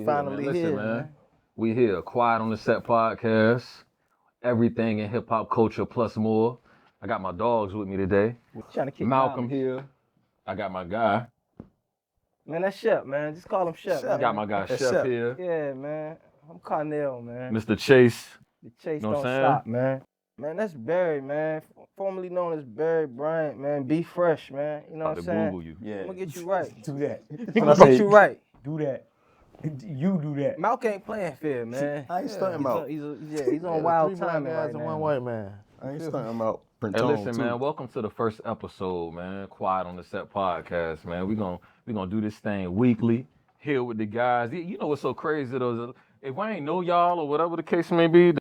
Finally Listen, here, man. We here, Quiet on the Set podcast. Everything in hip hop culture plus more. I got my dogs with me today. Trying to kick Malcolm knowledge. here. I got my guy. Man, that's Shep, man. Just call him Shep. I got my guy Chef here. Yeah, man. I'm Carnell, man. Mr. Chase. The chase know what don't I'm saying? stop, man. Man, that's Barry, man. Formerly known as Barry Bryant, man. Be fresh, man. You know About what to I'm saying? Google you. Yeah. I'm gonna get you right. Do that. I'm gonna get you right. Do that. You do that. Malcolm ain't playing fair, man. I ain't stunting out. He's on wild timing right and now. one white man. I ain't stunting out. Hey, listen, man. Welcome to the first episode, man. Quiet on the Set podcast, man. We gonna do this thing weekly. Here with the guys. You know what's so crazy though? If I ain't know y'all or whatever the case may be, a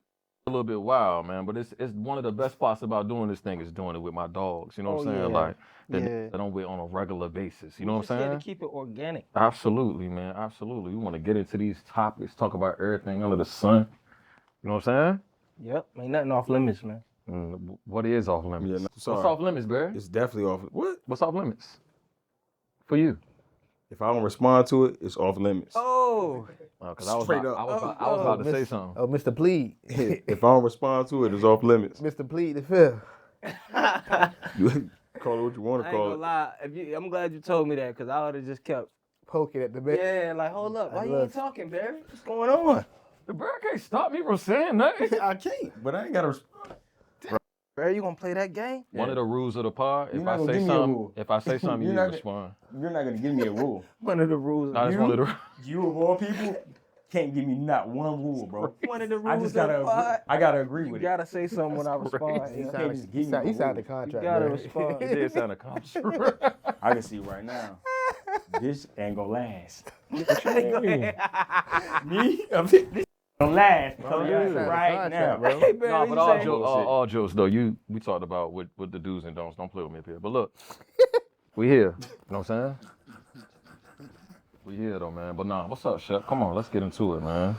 little bit wild, man. But it's one of the best parts about doing this thing is doing it with my dogs. You know what I'm saying? Yeah. Like that Yeah. I'm with on a regular basis. You know what Just I'm here saying? to keep it organic. Absolutely, man. Absolutely. We want to get into these topics, talk about everything under the sun. You know what I'm Yep. Ain't nothing off limits, man. saying? What is off limits? Yeah, no, What's sorry. off limits, Barry? It's definitely off. What? What's off limits for you? If I don't respond to it, it's off limits. Oh. Because I was Straight about, up. I was about to say something. Oh, Mr. Plead. If I don't respond to it, it's off limits. Mr. Plead the fifth. You call it what you want I to ain't call gonna it. lie. I'm glad you told me that because I would have just kept. Poking at the bed. Yeah, like hold up. Why you look. ain't talking, Barry? What's going on? The Barry can't stop me from saying nothing. I can't, but I ain't got to. Barry, you gonna play that game? One of the rules of the pod, You're if not I gonna say give me a something, rule. if I say something, you You're need to not respond. You're not gonna give me a rule. One of the rules. I just wanted to. You of all people can't give me not one rule, bro. One of the rules. I just gotta. of the pod. I gotta agree You with gotta say something when I respond. He Yeah. can't just give me signed no the rules. contract. You gotta man. respond. It did sound a construct. I can see right now. This ain't gonna last. Me? This gonna last. Bro, So you yeah, signed the right contract, now, bro. Hey, Barry, No, you but all, say- all jokes though, we talked about what the do's and don'ts. Don't play with me up here. But look, we here. You know what I'm saying? We here though, man. But nah, what's up, Shep? Come on, let's get into it, man.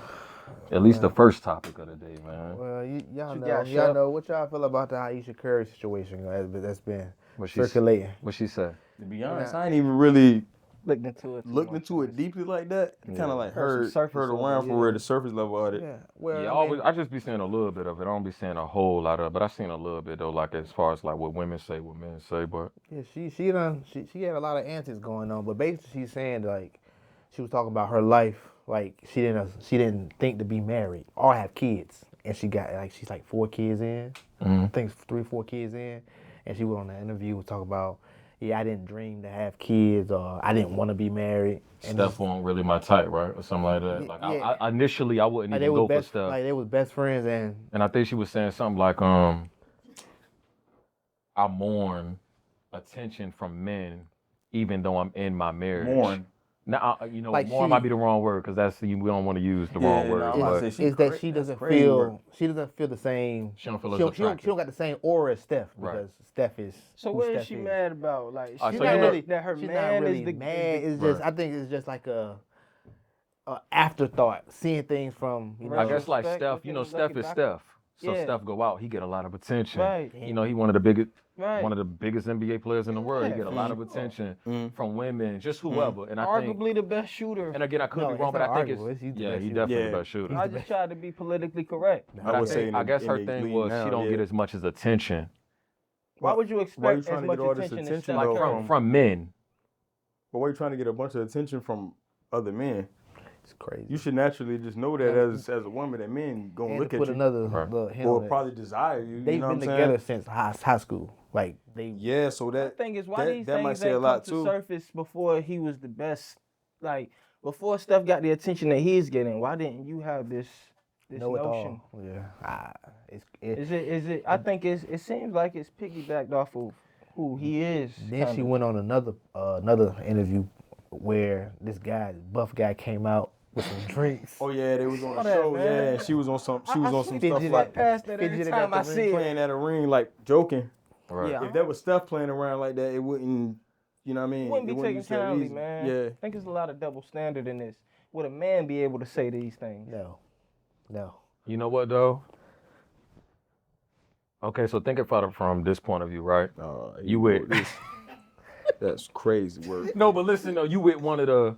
At least the first topic of the day, man. Well, y'all You know, got y'all Shep. know what y'all feel about the Ayesha Curry situation that's been What circulating. What she said? To be honest, I ain't even really Looked into it. looked into it deeply like that. Kind of like Heard some heard surface level, around for yeah. where the surface level of it. Yeah. Well, Yeah, I mean, I just be seeing a little bit of it. I don't be seeing a whole lot of it, but I seen a little bit though, like as far as like what women say, what men say. But yeah, she had a lot of antics going on, but basically she's saying like she was talking about her life, like she didn't think to be married or have kids, and she's like 4 kids in, I think 3 or 4 kids in, and she went on that interview and talk about, yeah, I didn't dream to have kids or I didn't want to be married. And Steph wasn't really my type, right, or something like that. Like Yeah. I initially I wouldn't like, even go for Steph, like they was best friends, and I think she was saying something like I mourn attention from men, even though I'm in my marriage. Mourn. Now, Like mourn she- might be the wrong word because we don't want to use the wrong Yeah, word. no, I'm about but to say is that cra- she that's doesn't crazy work. feel the same. she don't feel as She don't attractive. got the same aura as Steph Right. because Steph is. So who what is Steph she mad about? Like Ah, she's so not you know- really that her She's man not really is the mad. is It's just I think it's just like a afterthought, seeing things from I guess like Respect, Steph, looking Steph lucky is back- Steph. So Yeah. Steph go out, he get a lot of attention. Right. He one of the biggest right. one of the biggest NBA players in the world. He Yeah, get a for lot of sure. attention Mm. from women, just whoever. And I think, Arguably the best shooter. and again, I could No, be it's wrong, but not I think arguable. it's He's the yeah, best he shooter. definitely Yeah. the best shooter. I just tried to be politically correct. But I would say think, I guess her thing was she don't get as much as attention, Why would you Why you expect trying as to much get all this attention as attention, Steph though, Curry? from men. But why are you trying to get a bunch of attention from other men? It's crazy. You should naturally just know that as a woman that men gonna and look to at put you another Right. little hint or on it, probably desire you. they've you know been what I'm together saying? since high school. Like they. Yeah, so The that thing is, why these that might things say a ain't lot come to too. surface before he was the best? Like before Steph got the attention that he's getting. Why didn't you have this Know it notion? all. Yeah. Is it? I think it seems like it's piggybacked off of who he is. Then she kinda. went on another interview where this buff guy came out with some drinks. Oh yeah, they was on Saw the that, show. man. Yeah, and she was on some I stuff fidgeted like past that every fidgeted time at I the see it. playing at a ring, like joking. Right. Yeah. If that was stuff playing around like that, it wouldn't. You know what I mean? Wouldn't be It taken so kindly, easy. man. Yeah. I think there's a lot of double standard in this. Would a man be able to say these things? No. You know what though? Okay, so think about it from this point of view, right? You with That's crazy work. No, but listen though, you with one of the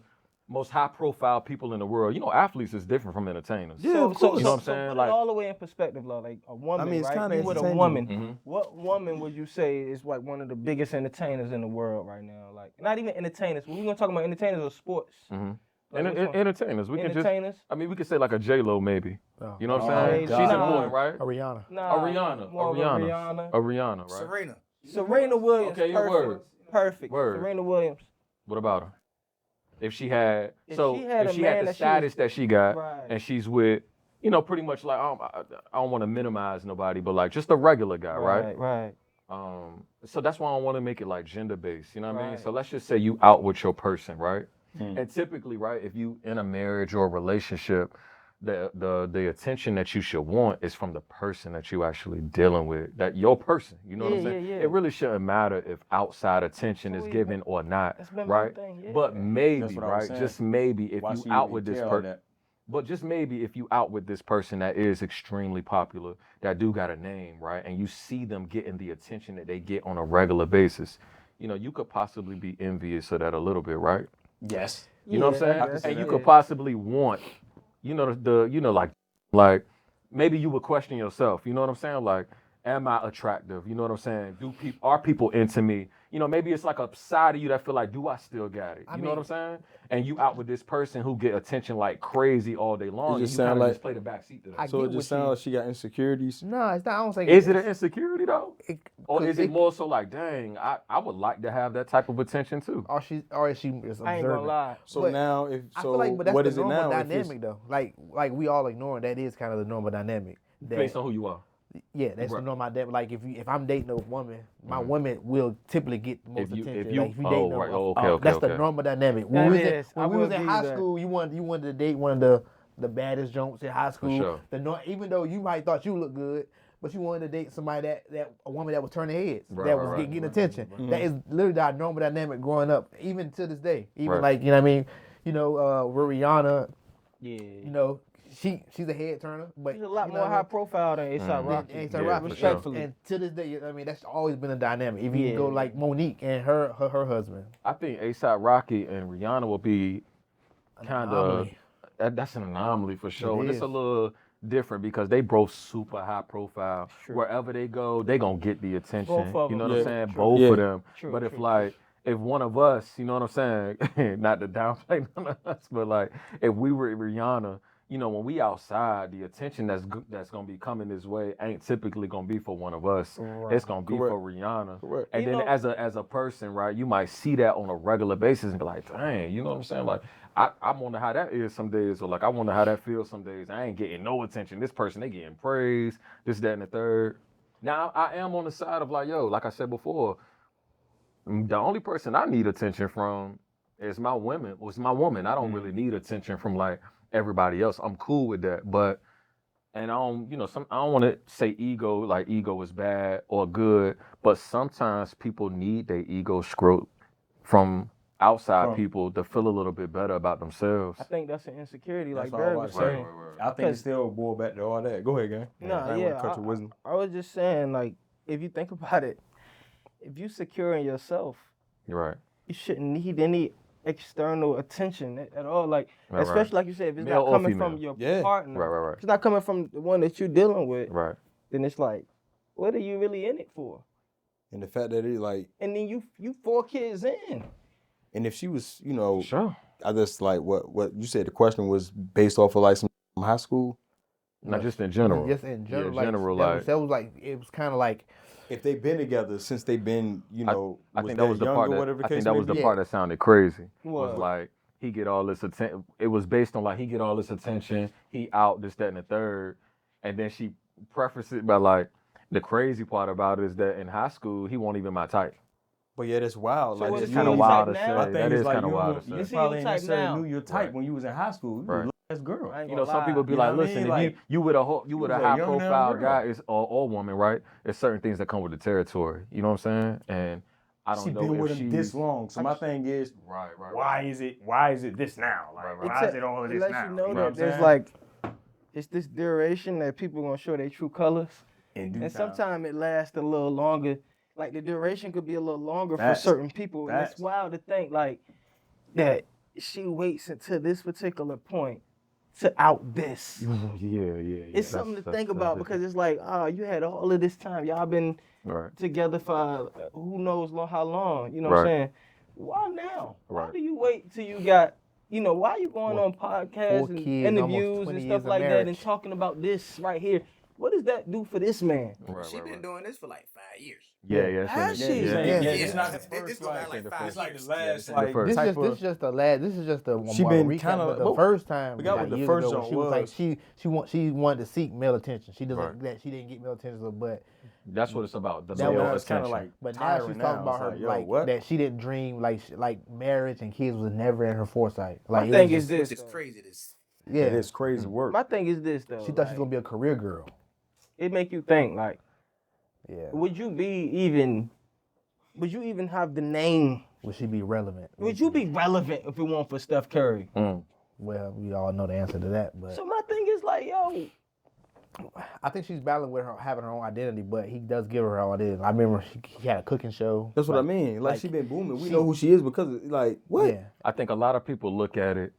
most high profile people in the world. You know, athletes is different from entertainers. Yeah, You know what I'm saying? Put Like, it all the way in perspective, love. Like a woman, mean, it's right? kinda You with a interchangeable. woman. Mhm. What woman would you say is like one of the biggest entertainers in the world right now? Like, not even entertainers. We're gonna talk about entertainers or sports. Mhm. Like, which one? Entertainers. We can just. Entertainers. I mean, we could say like a J Lo maybe. Oh. You know what Oh, I'm saying? God. She's Nah. important, right? Rihanna. Nah, Rihanna. more of a Rihanna. A Rihanna, right? Serena. Serena Williams. Okay, your perfect. word. Perfect. Word. Serena Williams. What about her? If she had, If so she had if a she man had the that she status was- that she got, Right. and she's with, you know, pretty much like I don't want to minimize nobody, but like just a regular guy, right? Right. So that's why I don't want to make it like gender based. You know what I mean? Right. So let's just say you out with your person, right? Hmm. And typically, right, if you in a marriage or a relationship, the attention that you should want is from the person that you actually dealing with, that your person. You know what I'm Yeah, saying? yeah, yeah. It really shouldn't matter if outside attention is Always given or not, That's been my right? thing, yeah. But maybe, That's what I was right, saying. just maybe if Why you she out even with this tell person. that? But just maybe if you out with this person that is extremely popular, that do got a name, right? And you see them getting the attention that they get on a regular basis, you know, you could possibly be envious of that a little bit, right? Yes. You know what I'm Yeah, saying? that's And you it. could possibly want, you know, like maybe you would question yourself, you know what I'm saying? Like, am I attractive? You know what I'm saying? Are people into me? You know, maybe it's like a side of you that feel like, do I still got it? You know what I'm saying? And you out with this person who get attention like crazy all day long, and just you sound kind of like- just play the back seat to that. I So get it what just sounds like she got insecurities. No, it's not. I don't think. Is it an insecurity though? Or 'cause is it more so like, dang, I would like to have that type of attention too? Or is she is I ain't gonna observant? lie. So But now, I feel like, but that's what the is it normal now? If it's- dynamic though. Like we all ignoring that is kind of the normal dynamic. That, Based on who you are. yeah, that's Right. the normal dynamic. Like if I'm dating a woman, my woman will typically get the most If you- attention. if you- like if you oh, dating right. a, Oh, okay, that's okay. the normal dynamic. That When is. I we was will in give high you that. school, you wanted to date one of the baddest jonks in high school. sure. Even though you might thought you looked good, but you wanted to date somebody that a woman that was turning heads, Right, that right, was right. getting attention. That is literally our normal dynamic growing up, even to this day. Even Right. like you know what I mean, with Rihanna, Yeah. you know, she's a head turner, but She's a lot you know more what I high mean? profile than A$AP Rocky. And Yeah, Rocky, for respectfully. and to this day, I mean, that's always been a dynamic. If you Yeah. go like Monique and her husband, I think A$AP Rocky and Rihanna will be kind of anomaly. that's an anomaly for sure. And it's is. a little different because they both super high profile. True. Wherever they go, they gonna get the attention. Both of You know them. what I'm Yeah. saying? True. Both Yeah. of them. True, But if true, like if one of us, you know what I'm saying, not to downplay none of us, but like if we were Rihanna, you know, when we outside, the attention that's gonna be coming this way ain't typically gonna be for one of us. Right. It's gonna be Correct. for Rihanna. Correct. And You then know- as a person, right, you might see that on a regular basis and be like, dang, you know what I'm saying? Like, I wonder how that is some days, or like I wonder how that feels some days. I ain't getting no attention. This person, they getting praise, this, that, and the third. Now I am on the side of like, yo, like I said before, the only person I need attention from is my woman. I don't really need attention from like everybody else. I'm cool with that. But and I don't, I don't want to say ego is bad or good, but sometimes people need their ego scraped from outside people to feel a little bit better about themselves. I think that's an insecurity, That's like what I Barry was was saying. saying. I think it still boil back to all that. Go ahead, gang. Nah, I ain't yeah, wanna cut your wisdom. I was just saying, like, if you think about it, if you secure in yourself, You're right. you shouldn't need any external attention at all. Like, Right, especially like you said, if it's Male not or coming from female. your Yeah. partner, Right. if it's not coming from the one that you're dealing with, Right. then it's like, what are you really in it for? And the fact that it like, And then you 4 kids in. and if she was, Sure. I just like what you said. The question was based off of like some high school. Not just in general. Just in general, Yeah, like, general, that was like it was kind of like If they've been together since they've been, I think that was the young part or that whatever the I think case that may was the be. part that sounded crazy. Was What? like he get all this attention. It was based on like he get all this attention. He out this, that, and the third, and then she prefaced it by like the crazy part about it is that in high school he wasn't even my type. But yeah, that's wild. So like what it's is Kind he of your wild type to now? say. My My That thing is is like kind of you wild don't- to you say. see probably your ain't type necessarily now. knew your type Right. when you was in high school. You Right. was a girl. I ain't You know, gonna some people lie. be You like, know what I listen, mean? if Like, you with a was a high young damn profile girl. guy or woman, right? There's certain things that come with the territory. You know what I'm saying? And I don't She know been if with him she's this long. So my thing is, right. why is it this now? Like, Right, right. why is it all of It this lets now? you know what that I'm there's saying? like, it's this duration that people gonna show their true colors. In due And time. sometimes it lasts a little longer. Like the duration could be a little longer Facts. for certain people. And Facts. it's wild to think like that she waits until this particular point to out this. Yeah. It's something to think about because it's like, you had all of this time. Y'all been Right. together for who knows how long. You know what I'm Right. saying? Why now? Why Right. do you wait till you got, why you going on podcasts 4 and kids, almost interviews 20 and years stuff of like that and marriage. talking about this right here? What does that do for this man? Right. She been doing this for like 5 years. Yeah. Has Yeah. she? Yeah. Yeah. It's not the It's first gonna like, be like the 5 it's like the years. last the like first. This type is of. just the last. This is just the She more been recap. kinda- But the well, first time, forgot like what the years first ago, joint she was like was. she wanted to seek male attention. She doesn't Right. that she didn't get male attention, but That's what it's about. The That male Now it's kind of attention. like now she's tiring talking about It's her like, yo, like what? that she didn't dream like marriage and kids was never in her foresight. Like My it thing was is just- this. It's though. crazy. This. yeah. It is crazy work. My thing is this though. She thought she was gonna be a career girl. It make you think like, Yeah. would you even have the name? Would she be relevant? Would you be relevant if it weren't for Steph Curry? Well, we all know the answer to that, but So my thing is like, yo, I think she's battling with her having her own identity, but he does give her her own identity. I remember he had a cooking show. That's what I mean. Like she been booming. We know who she is because of, like what? Yeah. I think a lot of people look at it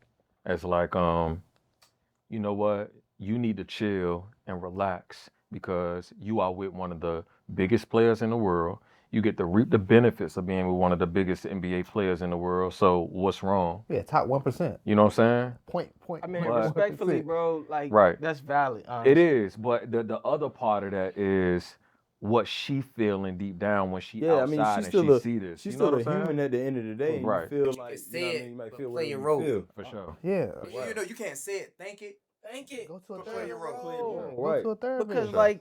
as like, you know what? You need to chill and relax because you are with one of the biggest players in the world. You get to reap the benefits of being with one of the biggest NBA players in the world. So what's wrong? Yeah, top 1%. You know what I'm saying? Point. I mean, But- respectfully, bro, like, Right. that's valid. Honestly. It is, but the other part of that is what she feeling deep down when she Yeah, I outside mean, and she's still she a see this. she's you know still a what I'm saying? human at the end of the day. Right. You feel You like can you say know what I it, mean? You might but feel play whatever your you role. feel. For sure. Yeah. You know, you can't say it. Think it. Think it. Go to a but third. play your role. Go Right. to a third. Because, man. like,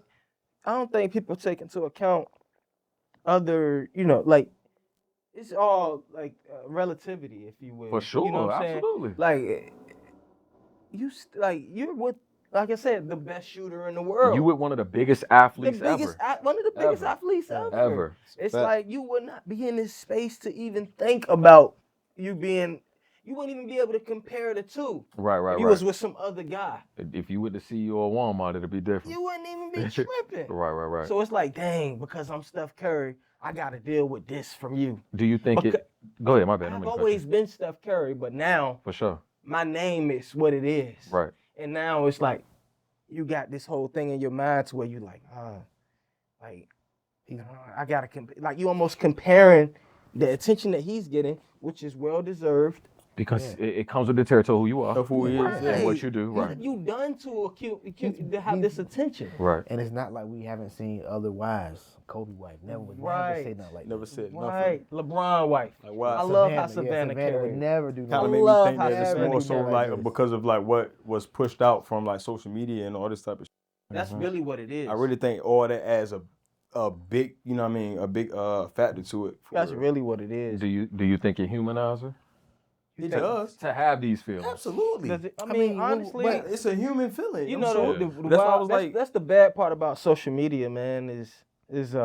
I don't think people take into account other, like, it's all, like, relativity, if you will. For sure, You know what I'm saying? absolutely. Like, you're with, like I said, the best shooter in the world. You with one of the biggest the athletes biggest, ever. one of the biggest Ever. athletes ever. Ever. It's Fact. like you would not be in this space to even think about you wouldn't even be able to compare the two. Right, If right, you right. was with some other guy, If you with the CEO of Walmart, it'll be different. you wouldn't even be tripping. Right. So it's like, dang, because I'm Steph Curry, I got to deal with this from you. Do you think it? Go ahead, my bad. I'm I've gonna cut always you. been Steph Curry, but now For sure. my name is what it is. Right. And now it's like, you got this whole thing in your mind to where you like, I gotta like you almost comparing the attention that he's getting, which is well deserved. Because it comes with the territory who you are. Of who he is. And Yeah. what you do. Right. You done to to have this attention. Right. And it's not like we haven't seen other wives. Kobe wife never would never Right. say nothing like Never that. said nothing. Right, LeBron wife. Like why? I love how Savannah Savannah carried. would never do Kind nothing. of made me love think how that it's Savannah more so carried like this. because of like what was pushed out from like social media and all this type of shit. That's really what it is. I really think all that adds a big, you know what I mean, a big factor to it. for That's real. really what it is. Do you think it humanizes her? It does. To have these feelings. Absolutely. Does it- I I mean, mean, honestly, But it's a human feeling. you I'm know, sorry. the That's why I wild- was like, that's the bad part about social media, man. Is it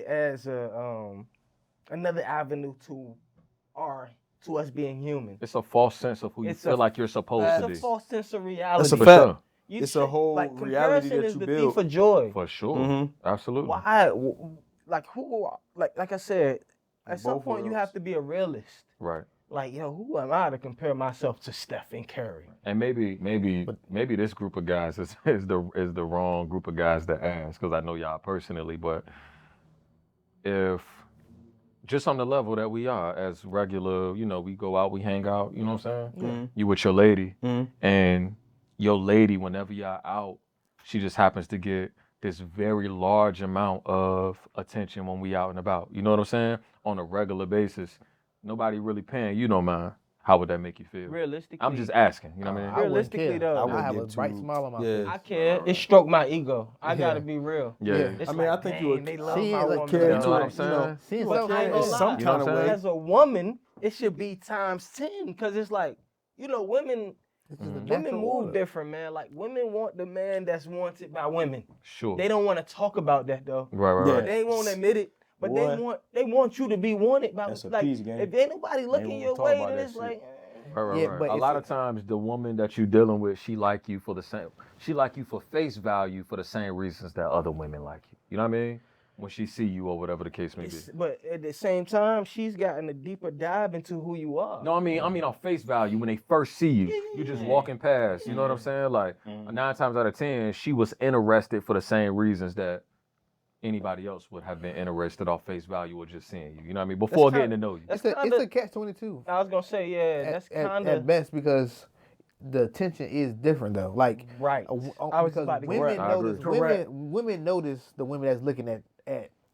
adds another avenue to us being human. It's a false sense of who you It's feel a- like you're supposed It's to a be. false sense of reality. That's a For fact. sure. You It's a think- whole like, reality comparison that is you the build. thief of joy. For sure. Mhm. Absolutely. Why? Like who? Like I said, at some Both point you worlds. have to be a realist. Right. Like, yo, who am I to compare myself to Stephen Curry? And maybe this group of guys is the wrong group of guys to ask because I know y'all personally, but if just on the level that we are as regular, we go out, we hang out, you know what I'm saying? Mhm. You with your lady, Mhm. and your lady, whenever y'all out, she just happens to get this very large amount of attention when we out and about. You know what I'm saying? On a regular basis. Nobody really paying you no mind. How would that make you feel? Realistically, I'm just asking, you know what I mean? I wouldn't Realistically, care. though, I wouldn't have a give bright two- smile on my yeah. face. I care. It stroked my ego. I gotta Yeah. be real. Yeah. Yeah. It's I mean, I like, think you would dang, they love see my it, like, woman. carry You into know what it, I'm saying? Seeing But something I ain't gonna in lie. some kind of way. As a woman, it should be times 10 because it's like, women it's just a women natural move order. different, man. Like women want the man that's wanted by women. Sure. They don't want to talk about that though. Right. Yeah. They won't admit it. But Boy. they want you to be wanted by That's a like peace game. if ain't nobody looking won't your talk way, about then that it's shit. like Right. Yeah, but A it's lot a- of times the woman that you dealing with, she like you for the same. She like you for face value for the same reasons that other women like you. You know what I mean? when she see you or whatever the case may be. But at the same time, she's gotten a deeper dive into who you are. No, I mean on face value, when they first see you, you just walking past. You know what I'm saying? Like 9 times out of 10, she was interested for the same reasons that anybody else would have been interested off face value or just seeing you. You know what I mean? Before getting to know you. That's It's a catch-22. I was gonna say, yeah, that's kind at of best, because the attention is different though. Like right. I was because about to women correct. notice Correct. women notice the women that's looking at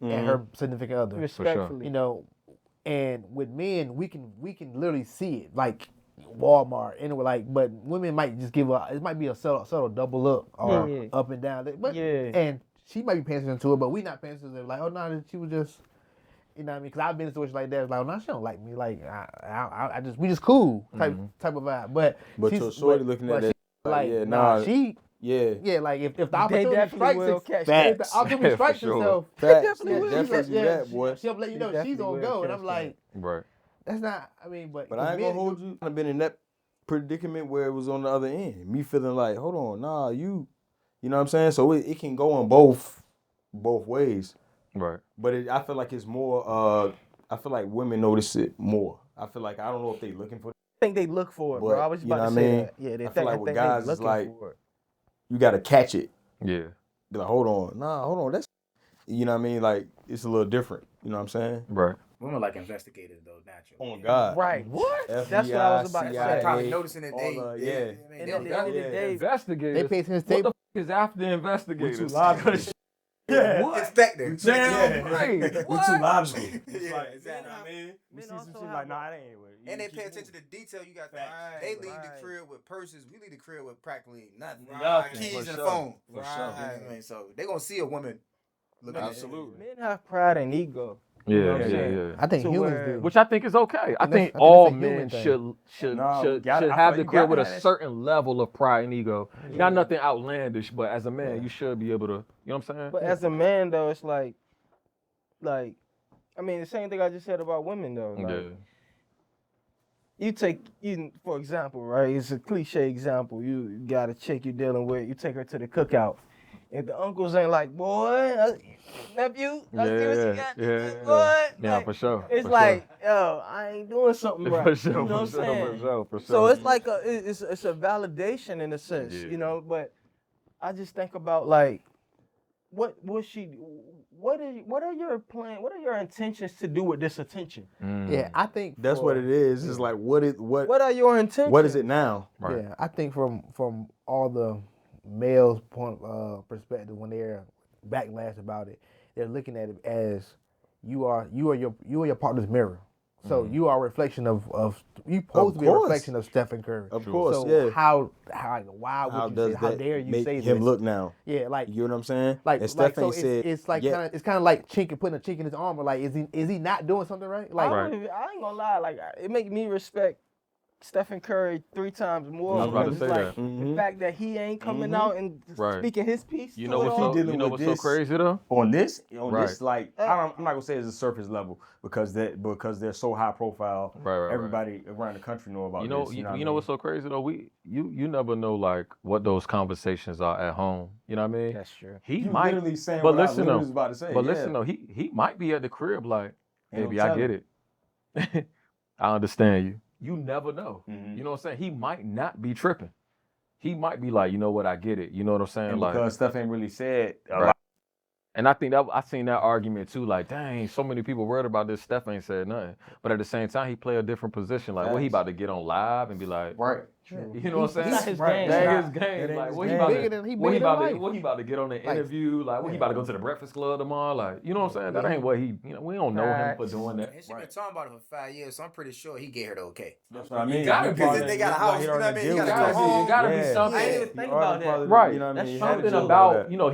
her significant other. Respectfully, You know, and with men we can literally see it, like Walmart anyway. Like, but women might just give it might be a subtle double look or up and down. But and she might be paying attention to it, but we not paying attention to it. Like, oh no, she was just. You know what I mean? Because I've been in situations like that. It's like, oh, no, she don't like me. Like, I just, we just cool type of vibe. But your shorty looking at that, like, yeah, nah, she, yeah, like if the they opportunity definitely strikes, will catch if that. the opportunity strikes For sure. herself, facts, definitely will. definitely do that, boy. she'll let you know They she's definitely gonna will go, and catch I'm like, Right. that's not. I mean, but But I ain't gonna hold you. I've been in that predicament where it was on the other end. Me feeling like, hold on, nah, you know what I'm saying? So it can go on both ways. Right. But I feel like it's more. I feel like women notice it more. I feel like I don't know if they looking for it. I think they look for it, But, bro. I was you know about to what I say mean? that. Yeah, they I feel like with think guys, they it's looking like- for it. You gotta catch it. Yeah. Be like, hold on, that's. You know what I mean? Like it's a little different. You know what I'm saying? Right. Women like investigators though, naturally. Oh my God. Right. What? FBI, That's what I was about to CIA, say. Probably noticing that all they, the- they, yeah. I mean, And they at don't the got end of the day, Investigators. they pay attention to What the tape. f is after investigators? We're too logical. Yeah. inspector. Damn right. We're too What? logical. Yeah, exactly. I mean, we Men see some also shit have like, a- nah, that ain't what. And they pay attention to detail. You got Facts. they leave Right. the crib with purses. We leave the crib with practically nothing. Nothing, Keys for and the sure. phone. For Right. sure. I mean, so they gonna see a woman looking at Absolutely. Men have pride and ego. Yeah, know what I'm yeah, saying? yeah. I think To humans where- do. Which I think is okay. I that's- think I think all that's a human men thing. should No, should gotta- should I have feel the you crib gotta with a have that certain level of pride and ego. Not nothing outlandish, but as a man, you should be able to. You know what I'm saying? But as a man, though, it's like, I mean, the same thing I just said about women, though. Like, Yeah. you take, for example, right? It's a cliche example. You got a chick you're dealing with. You take her to the cookout. If the uncles ain't like, boy, nephew, I see what you got. Boy, Yeah, like, for sure. it's for like, yo, I ain't doing something sure. right. For sure, You know what I'm for sure, saying? for sure, for sure. So it's like it's a validation in a sense, Yeah. you know. But I just think about like, what are your plan? What are your intentions to do with this attention? Yeah, I think That's what it is. It's like what What are your intentions? what is it now? Right. Yeah, I think from all the males' point perspective, when they're backlash about it, they're looking at it as you are your partner's mirror. So you are a reflection of you supposed to be a course. reflection of Stephen Curry. Of course, So yeah. why How would you does say, how that dare you make say him this? look now? Yeah, like You know what I'm saying? like and like Stephanie so said, it's like yeah, it's kind of like putting a chink in his armor. Like is he not doing something right? Like I ain't gonna lie. Like it make me respect Stephen Curry 3 times more. I was about to because say it's that. like, the fact that he ain't coming out and Right. speaking his piece. You to know it what's all. so dealing with what's so this- crazy though? on this, Right. like I'm not gonna say it's a surface level because they're so high profile. Right. Everybody around the country know about You know, this. you, what I you know mean? what's so crazy though? You never know like what those conversations are at home. You know what I mean? That's true. He You might. literally saying But what I listen literally though. was about to say. But yeah. listen though, he might be at the crib like, Ain't no baby, I get telling. it. I understand you. You never know. Mhm. You know what I'm saying? He might not be tripping. He might be like, you know what, I get it. You know what I'm saying? And Like, because stuff ain't really said a Right. lot. and I think that I seen that argument too. Like, dang, so many people worried about this. Steph ain't said nothing. But at the same time, he play a different position. Like, what he Facts. about to get on live and be like, Right. you know what I'm saying? It's not his Right. game. That Nah, ain't his game. it ain't Like, his what he game. about Bigger to, than- he what he bigger than about to, life. what he about to get on the Like, interview? Like, what he about to go to the Breakfast Club tomorrow? Like, you know what I'm saying? That ain't what he. You know, we don't know him for Facts. doing that. And she been talking about it for 5 years, so I'm pretty sure he gave her the okay. That's what I mean. gotta You be. probably- They got a you house, hit you know on what I the mean? deal You with gotta that. go home. It gotta be Yeah. something. I didn't even think You already about that. probably- Right. You know what I That's mean? something You had to Something do all about that. you know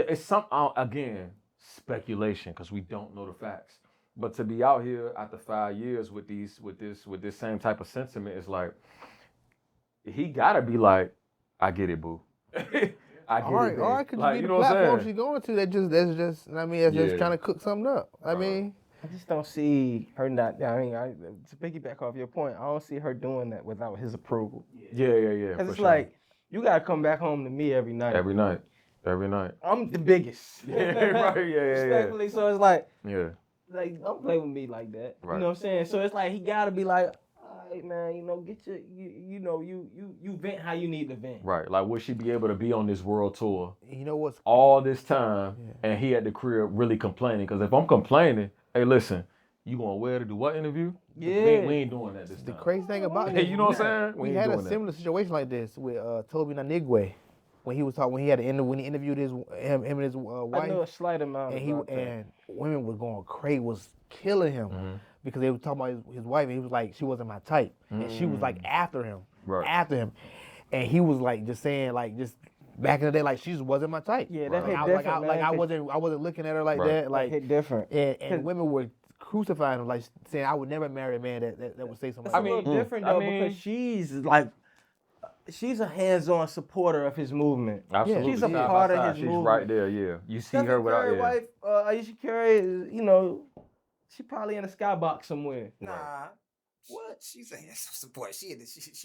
it's some again speculation because we don't know the facts. But to be out here after 5 years with this same type of sentiment is like he gotta be like, I get it, boo. I get it. Babe. Or it could Like, be you the know what I'm platform saying? she's going to that's just I mean it's Yeah. just trying to cook something up. I mean I just don't see her not. I mean, to piggyback off your point, I don't see her doing that without his approval. Yeah. Cause For it's sure. like you gotta come back home to me every night. every night. Every night. I'm the biggest. Right, yeah. Respectfully, so it's like don't play with me like that. Right. You know what I'm saying? So it's like he gotta be like, all right, man, get your you vent how you need to vent. Right. Like, would she be able to be on this world tour You know what's all this time and he at the crib really complaining? Because if I'm complaining, hey, listen, you gonna wear to do what interview? Yeah. We ain't doing that this the time. crazy thing about Hey, it? you know what I'm saying? We ain't had a doing that. similar situation like this with Toby Nanigwe when he was talking when he interviewed him and his I wife. know a slight amount And about that. and women was going crazy, was killing him because they were talking about his wife. And he was like, she wasn't my type, and she was like after him, and he was like just saying like just back in the day like she just wasn't my type. Yeah, that hit I, different, like, man, I wasn't looking at her like that. Like hit different. And women were crucifying him, like saying I would never marry a man that would say something. It's a little different though because she's a hands-on supporter of his movement. Absolutely. She's a part of his She's movement. right there, yeah. You see her without Curry wife, Ayesha Curry, is, she probably in a skybox somewhere. Nah. What? She's a support. She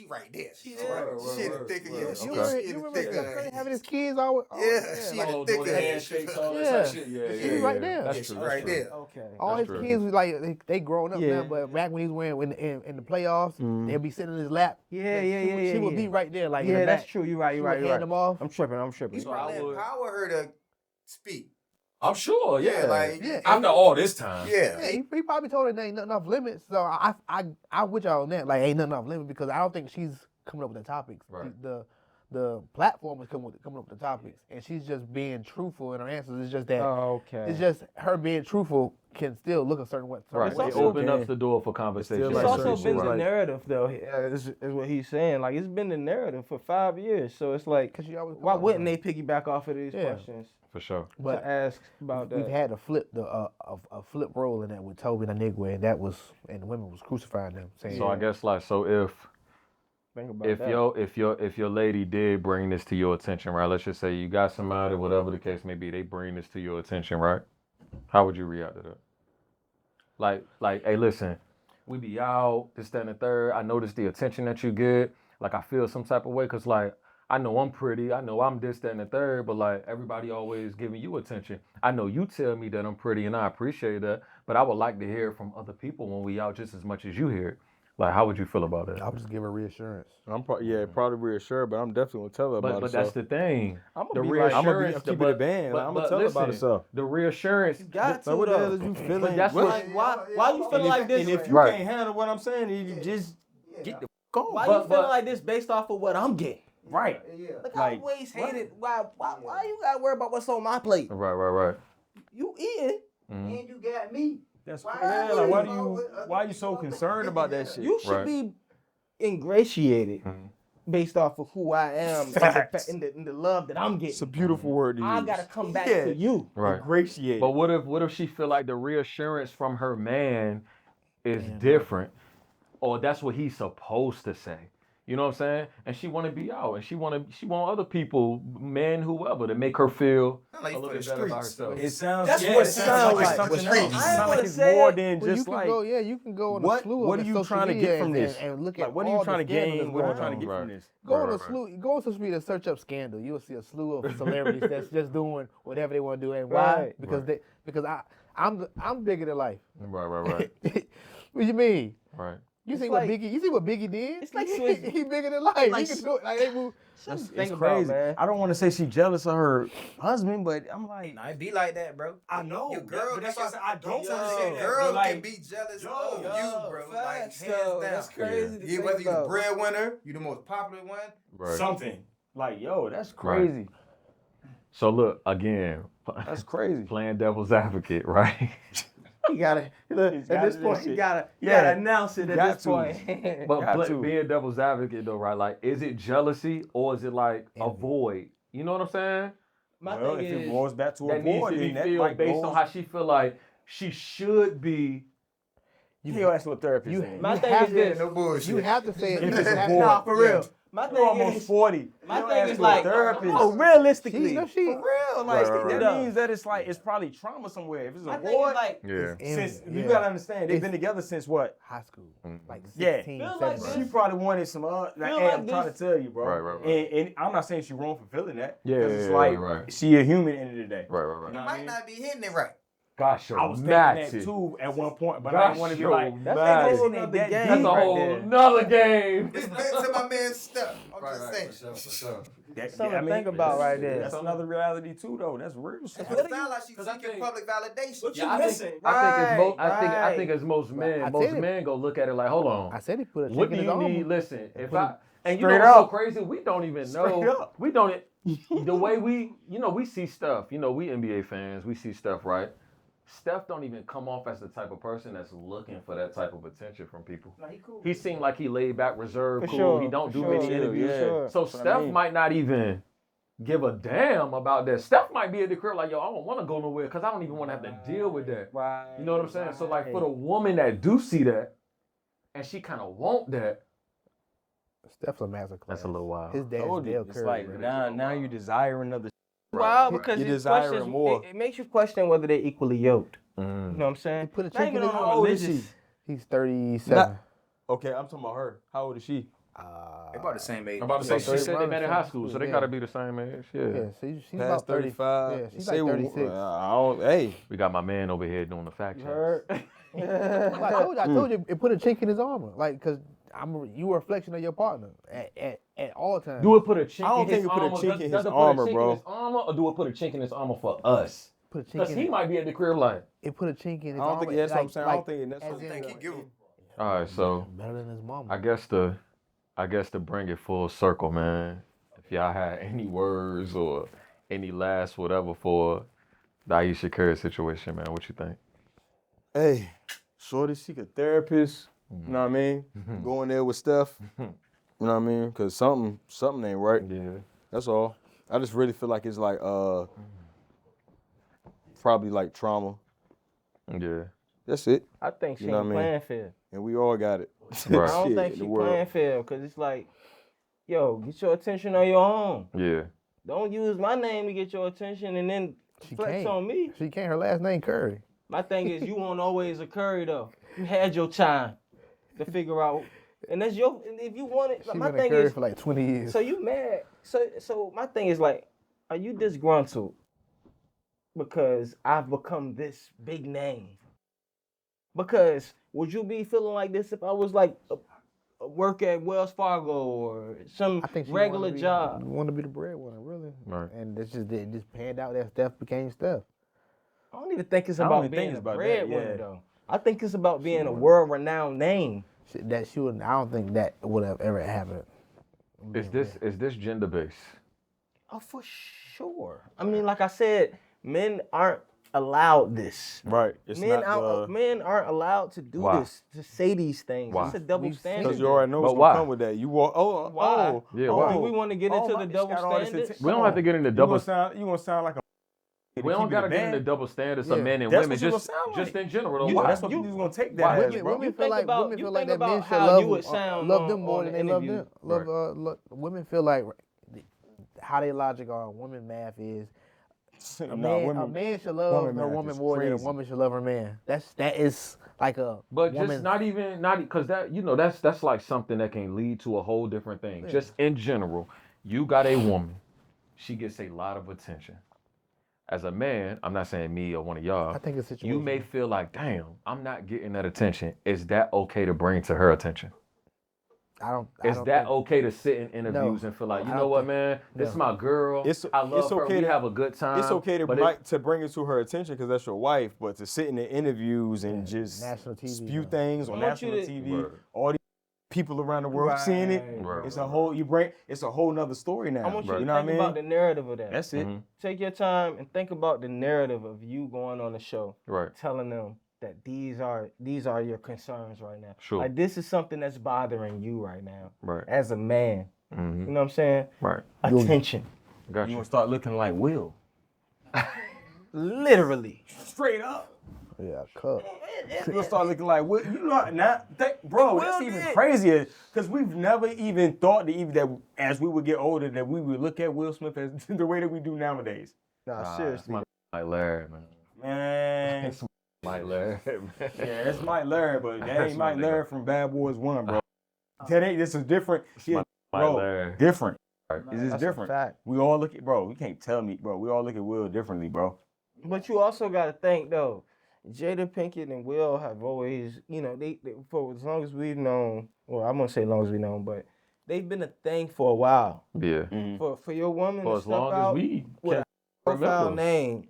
right there. She in Right, the thick of right, it. right. She Okay. in the remember thick of Curry it. having his kids all Yeah, she in the thick of it. She's right there. That's She's true. right That's true. there. Okay. All That's his true. kids was like they grown up Yeah. now, but back when he was wearing in the playoffs, they'd be sitting in his lap. Yeah. She would be right there, like in Yeah, the that's back. true. You're right. She You're would right. You're hand right. them off. I'm tripping. He So probably I would- empower her to speak. I'm sure, yeah. like After all this time. yeah. Yeah, he probably told her there ain't nothing off limits. So I with y'all on that. Like ain't nothing off limits because I don't think she's coming up with the topics. Right. The platform is coming up with the topics, and she's just being truthful in her answers. It's just that Oh, okay. it's just her being truthful can still look a certain way. Right. It's They also- open up the door for conversation. It's like also certain been shit, the like- narrative, though. Is what he's saying. Like it's been the narrative for 5 years. So it's like, 'Cause she always why come up wouldn't with they piggyback off of these Yeah. questions For sure. But to ask about that? we've had to flip a flip role in that with Toby Nanigwe, and the women was crucifying them, saying So I guess if Think about if that. if your lady did bring this to your attention, right? Let's just say you got somebody, whatever the case may be, they bring this to your attention, right? How would you react to that? Like, hey, listen, we be out, this, that, and the third. I notice the attention that you get. Like, I feel some type of way, cause like I know I'm pretty, I know I'm this, that, and the third, but like everybody always giving you attention. I know you tell me that I'm pretty, and I appreciate that, but I would like to hear it from other people when we out just as much as you hear it. Like, how would you feel about that? I'll just give her reassurance. I'm probably reassured, but I'm definitely gonna tell her about But it. that's the thing. I'm The gonna be like, reassurance, I'm keep it a band. Like, I'm gonna tell her about listen, herself. the reassurance. got to Like, what the hell though. is you feeling? But that's What- what. Why you feeling like this? And if you Right. can't handle what I'm saying, you just get the f on. Why But- you feeling but- like this based off of what I'm getting? Right. Like, I Like, always hated. Why you gotta worry about what's on my plate? Right. You eating, Mhm. and you got me. That's Why crazy. you Like, worry why you so concerned about that shit? You should Right. be ingratiated Mhm. based off of who I am Facts. in the love that I'm It's a getting. beautiful word to use. I gotta come back Yeah. to you. Right. Ingratiate. But what if she feel like the reassurance from her man is different, or that's what he's supposed to say? You know what I'm saying? And she want to be out, and she want other people, men, whoever, to make her feel Sound like a for little the bit better about streets. herself. It sounds. That's yeah, what it it sounds like. something With else. streets. It I sounds ain't like gonna it's say more it. than Well, you just can like go, you can go on a what slew what of are you social trying to media get from this? and look Like, at what are all you trying the to gain? scandals What are you going trying to on. get Right. from this? Go on Right, a right. slew. Go on social media, search up scandal. You'll see a slew of celebrities that's just doing whatever they want to do, and why? Right. Because I'm bigger than life. Right. What you mean? Right. You It's see like- what Biggie did? it's like he, Swiss- he bigger than life. like he can do it. Like they move. That's Think it's about, crazy. man. I don't want to say she jealous of her husband, but I'm like, Nah, it be like that, bro. I know. Your girl, but that's why I said I don't Yo, want to say Your that. girl but like, can be jealous yo, of you, bro. Like, facts, hands though. down. That's crazy to Yeah, think whether you the about. breadwinner, you the most popular one. Right. something like, yo, that's crazy. So look again, That's crazy. playing devil's advocate, right? You gotta look, at gotta this do point. that You shit. gotta Yeah. announce it at Got this to. point. But Got to. being devil's advocate though, right? Like, is it jealousy or is it like a void? You know what I'm saying? My Well, thing if it is, goes back to a That needs board, to be then that filled like based goes, on how she feel like she should be. you ask what therapist. You, saying. my you thing have is this. No bullshit. You have to say it. If You it's a have void. Nah, for real. My You're thing almost is, 40. my You don't thing ask is for a like, therapist. oh, realistically, For For real, like Right. that means that it's like it's probably trauma somewhere. If it's a my thing boy, is like, Yeah. since you Yeah. gotta understand, they've It's- been together since what? high school, like Yeah. 16, Feel like 17. She probably wanted some like, Feel hey, like I'm trying to this- tell you, bro. Right. And I'm not saying she's wrong for feeling that. Yeah, Because it's yeah, like right. she a human at the end of the day. Right. You know what I Might mean? not be hitting it right. Gosh, I was thinking that too at one point, but I didn't want to be like, That's that a ain't whole that nother deep game. That's a right whole there. nother game. It's back to my man stuff. I'm Right, just right, saying. for sure. Something to think about right there. That's another reality too, though. That's real shit. But it sounds like she's 'cause I seeking think- public validation. What Yeah, you I think- missing? I think as most men, I most tell you- men go look at it like, hold on. I said he put a What chick do in his you need? armor. Listen, if Put I and you know straight what's so up. crazy, we don't even Straight know. up. We don't. The way we see stuff. We NBA fans. We see stuff, right? Steph don't even come off as the type of person that's looking for that type of attention from people. Nah, he cool. He seemed like he laid back, reserved, For cool. sure, He don't for do sure. many Yeah, interviews. yeah. Sure. So That's what I Steph mean. might not even give a damn about that. Steph might be at the crib like, yo, I don't want to go nowhere because I don't even want to have to deal with that. Right. You know what I'm saying? So like for the woman that do see that, and she kind of want that, Steph's a masterclass. that's a little wild. His dad's Told you. Dale It's Curry. like now you desire another. Wow, because You it desire questions, more. it makes you question whether they're equally yoked. You Mm. know what I'm saying? Put a Not chick even in his on a How old is religious. she? He's 37. Okay, I'm talking about her. How old is she? They about the same age. I'm about to say, she Yeah, said they met in high around school, the so they same gotta school, be the same age. Yeah. Yeah, she's Past about 35. Yeah, she's Say like what- 36. I don't. Hey, We got my man over here doing the fact You check. heard? I told you, it put a chink in his armor. Like, cause you a reflection of your partner at all times. Do it put a chink I don't in think his it put a armor? chink in Does his it put armor, a chink bro. in his armor, or do it put a chink in his armor for us? Put a chink Because in he might be at the crib like. it put a chink in his I armor. don't think that's what I'm like- saying. I don't like, think that's as what in, think he give him. All right, so better than his mama. I guess to bring it full circle, man. If y'all had any words or any last whatever for the Ayesha Curry situation, man, what you think? Hey, shorty, seek a therapist. You know what I mean? Go in there with Steph. You know what I mean? Cause something ain't right. Yeah. That's all. I just really feel like it's like probably like trauma. Yeah. That's it. I think she You know ain't what I mean? playing fair. And we all got it. Right. I don't Shit, think in she the world. playing fair because it's like, yo, get your attention on your own. Yeah. Don't use my name to get your attention and then She flex can't. on me. She can't. Her last name Curry. My thing is, you won't always occur though. You had your time to figure out, and that's your. And if you want it, She my been a thing Curry is, for like 20 years. so you mad? So my thing is like, are you disgruntled because I've become this big name? Because would you be feeling like this if I was like a work at Wells Fargo or some I think she regular wanna be, job? Want to be the breadwinner, really. Right. And it just panned out that Steph became Steph. I don't even think it's I don't about even think being it's a about that, breadwinner yeah. though. I think it's about being a world-renowned name. That she would. I don't think that would have ever happened. Is this gender based? Oh, for sure. I mean, like I said, men aren't allowed this. Right. It's Men not men aren't allowed to do Why? this, to say these things. Why? It's a double We've seen standard. because you already know But what's why? gonna come with that. You walk. Why? Yeah, oh, why? Do we want to get oh, into my- the it's double got all this standards? atten- We don't Come have to on. get into You double. gonna sound like a. We don't gotta get into double standards of Yeah. men and That's women. what you Just gonna sound just like. in general. You, Why? that's what you gonna take that Why? as, Women, bro. women You feel think like about- women you feel like think that men about should how love you would sound love on- them more on than the they love interview. them. Look, women feel like how they logic are. Women math is a man should love women her math woman is more than a crazy. woman should love her man. That is like a But woman. just not because that that's like something that can lead to a whole different thing. Yeah. Just in general, you got a woman, she gets a lot of attention. As a man, I'm not saying me or one of y'all. I think it's situational. You may feel like, damn, I'm not getting that attention. Is that okay to bring to her attention? Is that think- okay to sit in interviews No. and feel like, you I know don't what, think- man, this is no. my girl. I love her. okay We to- have a good time. It's okay but to bring it to her attention because that's your wife, but to sit in the interviews and just national TV, spew no. things on I want you national to- TV, Word. all these people around the world seeing it. Right, It's right, a whole it's a whole nother story now. I want you to You know what I think mean? about the narrative of that. That's it. Mhm. Take your time and think about the narrative of you going on the show, Right. telling them that these are your concerns right now. Sure. Like this is something that's bothering you right now Right. as a man. Mhm. You know what I'm saying? Right. Attention. Got You you. gonna start looking like Will. Literally. Straight up. Yeah, cup. We'll start looking like, Will, you know, now, bro, that's Will even did. crazier. Because we've never even thought that as we would get older, that we would look at Will Smith as the way that we do nowadays. Nah, Nah, seriously. It's Mike Larry, man. Man. It's Mike Larry, man. Yeah, it's Mike Larry, but that That's ain't my Mike nigga. Larry from Bad Boys 1, bro. This is different. Yeah, Mike bro, Larry. different. Right. This is That's a different. fact. We all look at, bro, you can't tell me, bro. We all look at Will differently, bro. But you also got to think, though, Jada Pinkett and Will have always, you know, they for as long as we've known, well, I'm going to say as long as we've known, but they've been a thing for a while. Yeah. For your woman For to as step long out as we with can a profile remember. name,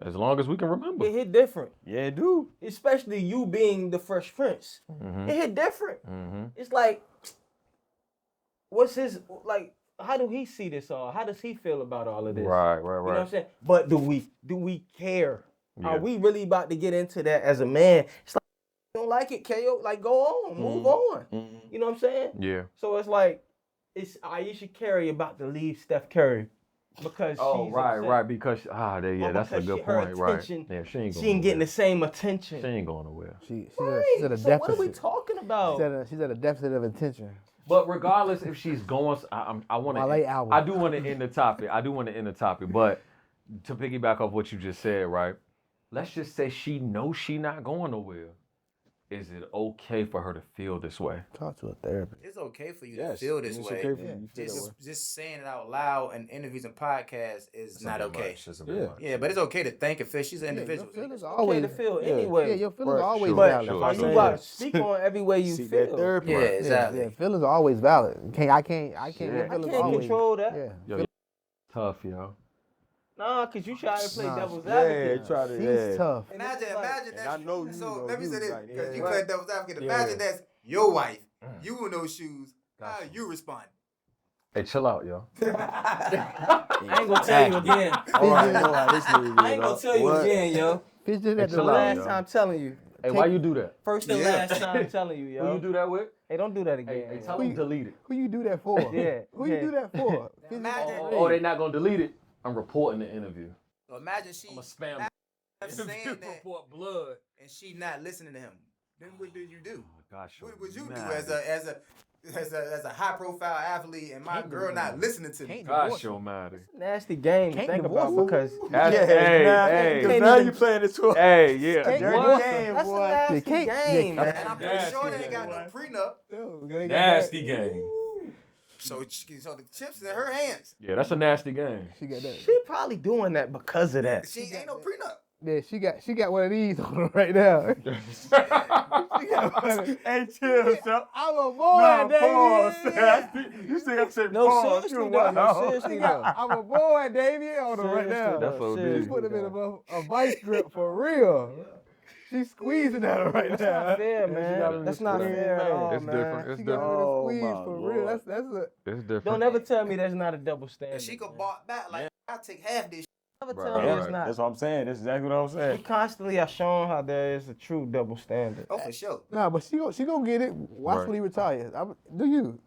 As long as we can remember. it hit different. Yeah, dude. Especially you being the Fresh Prince. Mm-hmm. It hit different. Mm-hmm. It's like, what's his, like, how do he see this all? How does he feel about all of this? Right, You know what right. I'm saying? But do we care? Yeah. Are we really about to get into that as a man? It's like, you don't like it, KO, like go on, move on. You know what I'm saying? Yeah. So it's like, it's Ayesha Curry about to leave Steph Curry because Oh, she's right, upset. right. Because Or that's a because good her point, right? attention- Yeah, she ain't going. She ain't getting the nowhere. same attention. She ain't going nowhere. She's Right. at a So deficit. what are we talking about? She's at a deficit of attention. But regardless, if she's going, I want to. Wale album. I do want to end the topic. But to piggyback off what you just said, right? Let's just say she knows she not going nowhere. Is it okay for her to feel this way? Talk to a therapist. It's okay for you Yes, to feel this it's way. okay for you to feel that way. Just saying it out loud in interviews and podcasts is not okay. Yeah. Yeah, but it's okay to think and feel. She's an individual. Your feelings are Okay always to feel yeah, anyway. Yeah, your feelings are always Sure, valid. sure, Are sure. you about to speak on every way you Seek feel? that therapy. Yeah, Right. exactly. Yeah, feelings are always valid. I can't. Yeah. I Feelings can't are always, control that. Yeah. Yo, tough, yo. Nah, cause you try to play Nah, devil's Yeah, advocate. try to. She's Yeah. tough. Imagine And that. I know you So know let me you say this right, because yeah. you play devil's advocate. Yeah. Imagine that's your wife. You in those shoes. How Gotcha. you respond? Hey, chill out, yo. I ain't gonna tell you again. Oh, I know how this nigga I ain't gonna tell you again, yo. Bitch just at the chill out, Last yo. time telling you. Hey, why you do that? First and Yeah. last time telling you, yo. Who you do that with? Hey, don't do that Hey, again. hey yo. tell them delete it. Who you do that for? Yeah, Who you yeah. do that for? Imagine. Oh, they not gonna delete it. I'm reporting the interview. So imagine she I'm a spam. saying that blood. and she not listening to him. Then what do you do? Oh, gosh, What would you do mad. as a high profile athlete and my girl not listening to me? Can't Gosh, divorce yo, Maddie. Nasty game to Can't think divorce about her. because That's, Yeah, hey, now, hey, because now you playing it to hey, yeah. Can't dirty What? game, that's a boy. nasty You can't- game, you man. And I'm pretty Nasty sure they ain't game, got no prenup. Nasty game. So the chips in her hands. Yeah, that's a nasty game. She got that. She probably doing that because of that. She ain't no prenup. Yeah, she got one of these on her right now. Hey, chill, son. I'm a boy, Nah, David. pause. You think I said No, pause? seriously, You though. No, wow. seriously, though. I'm a boy, David. On her right Seriously, now. though, That's what it seriously, is. Put him in though. a vice grip for real. She's squeezing at her right That's now. not fair, got it man. in That's this not way. fair at all, It's man. different. It's She got different. her in a Oh, squeeze my for real. Lord. That's a. It's different. Don't ever tell me there's not a double standard. And she could man. bought back like I take half this. Never Right, tell right, me right. it's not. That's what I'm saying. That's exactly what I'm We saying. constantly are showing how there is a true double standard. Oh, for sure. Nah, but she gonna get it. Watch Right. when he retires. Do you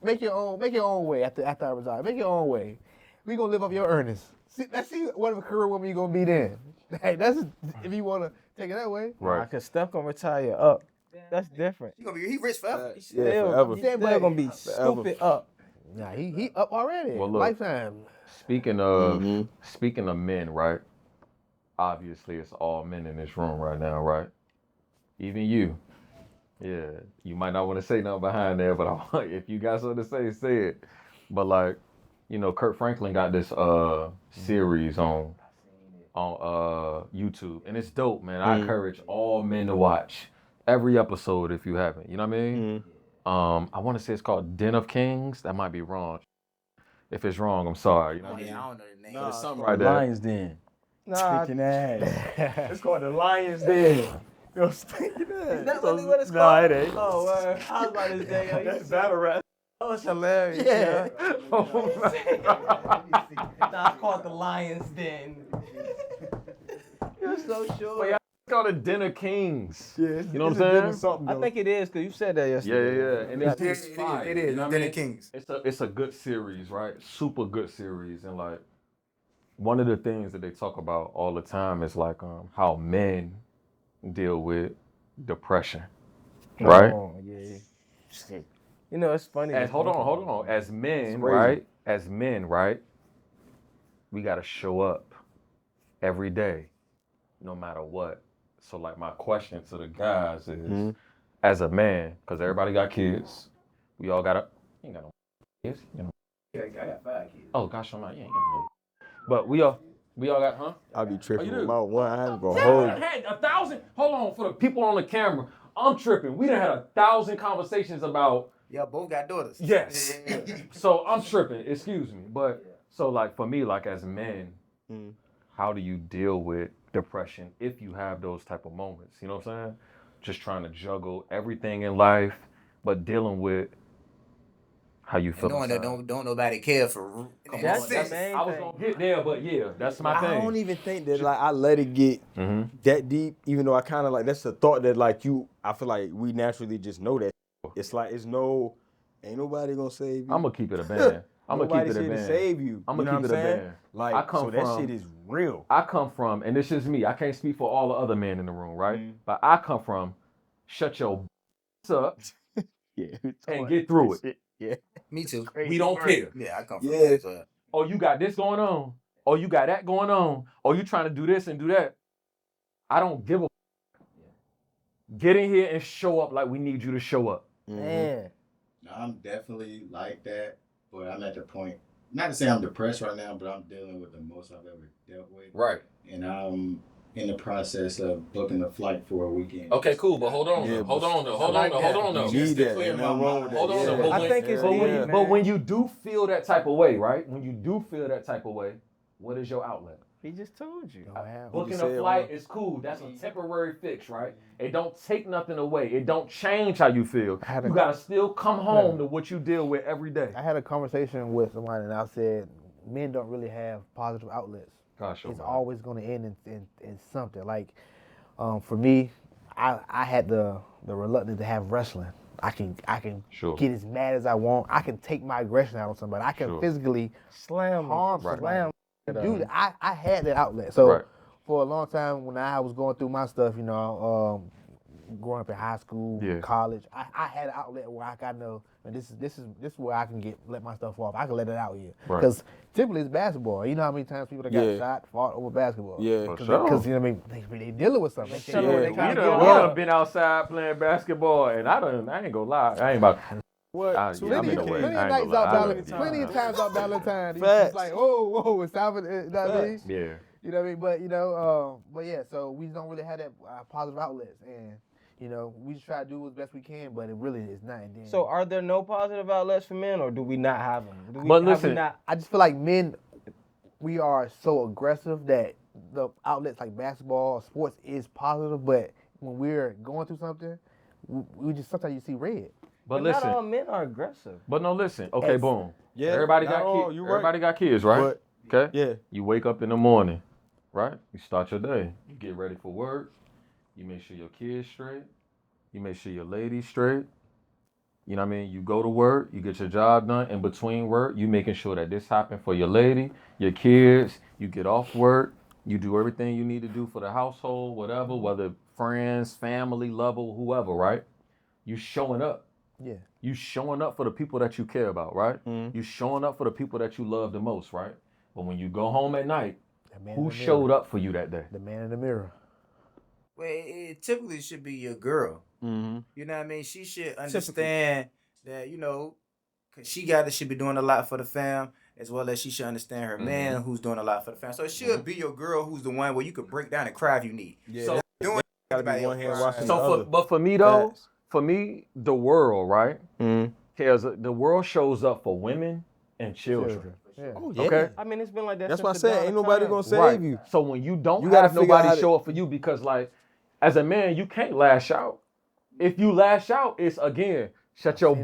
make your own way after I retire? Make your own way. We gonna live off your earnings. Let's see what career woman you gonna be then. Hey, that's if you wanna take it that way. Right. Cause Steph gonna retire up. That's different. He rich forever. He's Yeah, still, forever. he's still gonna be stupid up. Nah, he up already. Well, look. Lifetime. Speaking of men, right? Obviously, it's all men in this room right now, right? Even you. Yeah, you might not want to say nothing behind there, but if you got something to say it. But like, you know, Kurt Franklin got this series on YouTube, and it's dope, man. I encourage all men to watch every episode if you haven't. You know what I mean? I want to say it's called Den of Kings. That might be wrong. If it's wrong, I'm sorry. You know what I mean? Yeah, I don't know the name. Nah, It's something it's right the there. Lions Den. Nah, Stinking ass. It's called the Lions Den. Yo, stinking ass. is that really what it's Nah, called? it ain't. Oh, I was about to say, yo, you That's battle rap. oh, it's hilarious. Yeah. Nah, I call it the Lions Den. You're so sure. But yeah, it's called a Den of Kings. Yeah, You know what I'm saying? I think it is because you said that Yeah, yesterday. yeah. And it's, It it's is, fire, it is. you know what I Den mean? of Kings. It's a good series, right? Super good series, and like, one of the things that they talk about all the time is like how men deal with depression, right? Oh, yeah. Shit. You know, it's funny. As to hold think on, hold about. on. As men, crazy. right? As men, right? We gotta show up every day, no matter what. So like my question to the guys is, as a man, because everybody got kids, we all got you ain't got no kids, you know. Yeah, I got 5 kids. Oh gosh, I'm like, you ain't got no. But we all got, huh? I be tripping you with do? my one. I ain't gonna Yeah, hold we done you. had 1,000. Hold on, for the people on the camera, I'm tripping. We done had 1,000 conversations about. Y'all both got daughters. Yes. So I'm tripping. Excuse me, but so like for me, like as men, how do you deal with depression if you have those type of moments? You know what I'm saying? Just trying to juggle everything in life, but dealing with how you feel. Knowing that don't nobody care for. That's the sense. main I was thing. gonna get there, but yeah, that's my I thing. don't even think that like I let it get that deep, even though I kind of like that's the thought that like I feel like we naturally just know that. It's like ain't nobody gonna save you. I'm gonna keep it a band. I'm gonna keep Nobody's it a here to band. save you. I'm You gonna know keep what it I'm a saying? band. Like I come so that from- shit is real. I come from, and this is me. I can't speak for all the other men in the room, right? But I come from, shut your up Yeah. and get through it. Yeah. Me too. We don't care. Yeah, I come from Yeah. that. So. Oh, you got this going on. Oh, you got that going on. Oh, you trying to do this and do that. I don't give a. Get in here and show up like we need you to show up. Man. No, I'm definitely like that, but I'm at the point, not to say I'm depressed right now, but I'm dealing with the most I've ever dealt with. Right. And I'm in the process of booking a flight for a weekend. Okay, cool, but hold on, Yeah, though. Hold but- on, though. Hold I on, like though. that. Hold on, though. You need Just to that. clear Ain't my nothing wrong mind. with that. Hold on, Yeah. though. But I when, think it's but, needed, when, man. but when you do feel that type of way, right? When you do feel that type of way, what is your outlet? He just told you. Booking just a said flight what? is cool. That's a temporary fix, right? It don't take nothing away. It don't change how you feel. You gotta still come home to what you deal with every day. I had a conversation with someone and I said men don't really have positive outlets. Gosh, It's always going to end in something. Like for me, I had the reluctance to have wrestling. I can Sure. get as mad as I want. I can take my aggression out on somebody. I can Sure. physically Slam. harm Right. somebody. Dude, I had that outlet. So Right. for a long time when I was going through my stuff, growing up in high school, Yeah. college, I had an outlet where I got know, and this is where I can let my stuff off. I can let it out here Right. because typically it's basketball. You know how many times people that got Yeah. shot, fought over basketball. Yeah. For Because sure. you know what I mean, they dealing with something. They tell them what they Yeah. gotta We get done off. been outside playing basketball, and I ain't gonna lie. I ain't about. What? I'm in the way. Plenty I of ain't nights gonna out lie. Valentine. Plenty of times out Valentine. It's Facts. just like, whoa, it's time for you know what I mean? Yeah. You know what I mean? But yeah, so we don't really have that positive outlets, and we just try to do as best we can, but it really is not. And then, So are there no positive outlets for men, or do we not have them? But have we listen- not? I just feel like men, we are so aggressive that the outlets like basketball or sports is positive, but when we're going through something, we just sometimes you see red. But not listen. all men are aggressive. But no, listen. Okay, It's- boom. Yeah, Everybody not got all, kids. you right. Everybody got kids, right? But Okay. yeah. You wake up in the morning, right? You start your day. You get ready for work. You make sure your kids straight. You make sure your lady's straight. You know what I mean? You go to work. You get your job done. In between work, you making sure that this happen for your lady, your kids. You get off work. You do everything you need to do for the household, whatever, whether friends, family, lover, whoever, right? You showing up. Yeah. You showing up for the people that you care about, right? You showing up for the people that you love the most, right? But when you go home at night, who showed up for you that day? The man in the mirror. Well, it typically should be your girl. Mm-hmm. You know what I mean? She should understand that, because she be doing a lot for the fam, as well as she should understand her man who's doing a lot for the fam. So it should be your girl who's the one where you could break down and cry if you need. Yeah. So- doing Gotta be everybody one hand else. washing the So other. for me though, Facts. for me, the world, right? Mm-hmm. Cares the world shows up for women and children. Yeah. Oh yeah. Okay. I mean, it's been like that. That's since why I the said dawn ain't of nobody time. gonna save Right. you. So when you don't You gotta have figure out nobody how to- show up for you, because like as a man, you can't lash out. If you lash out, it's again, shut your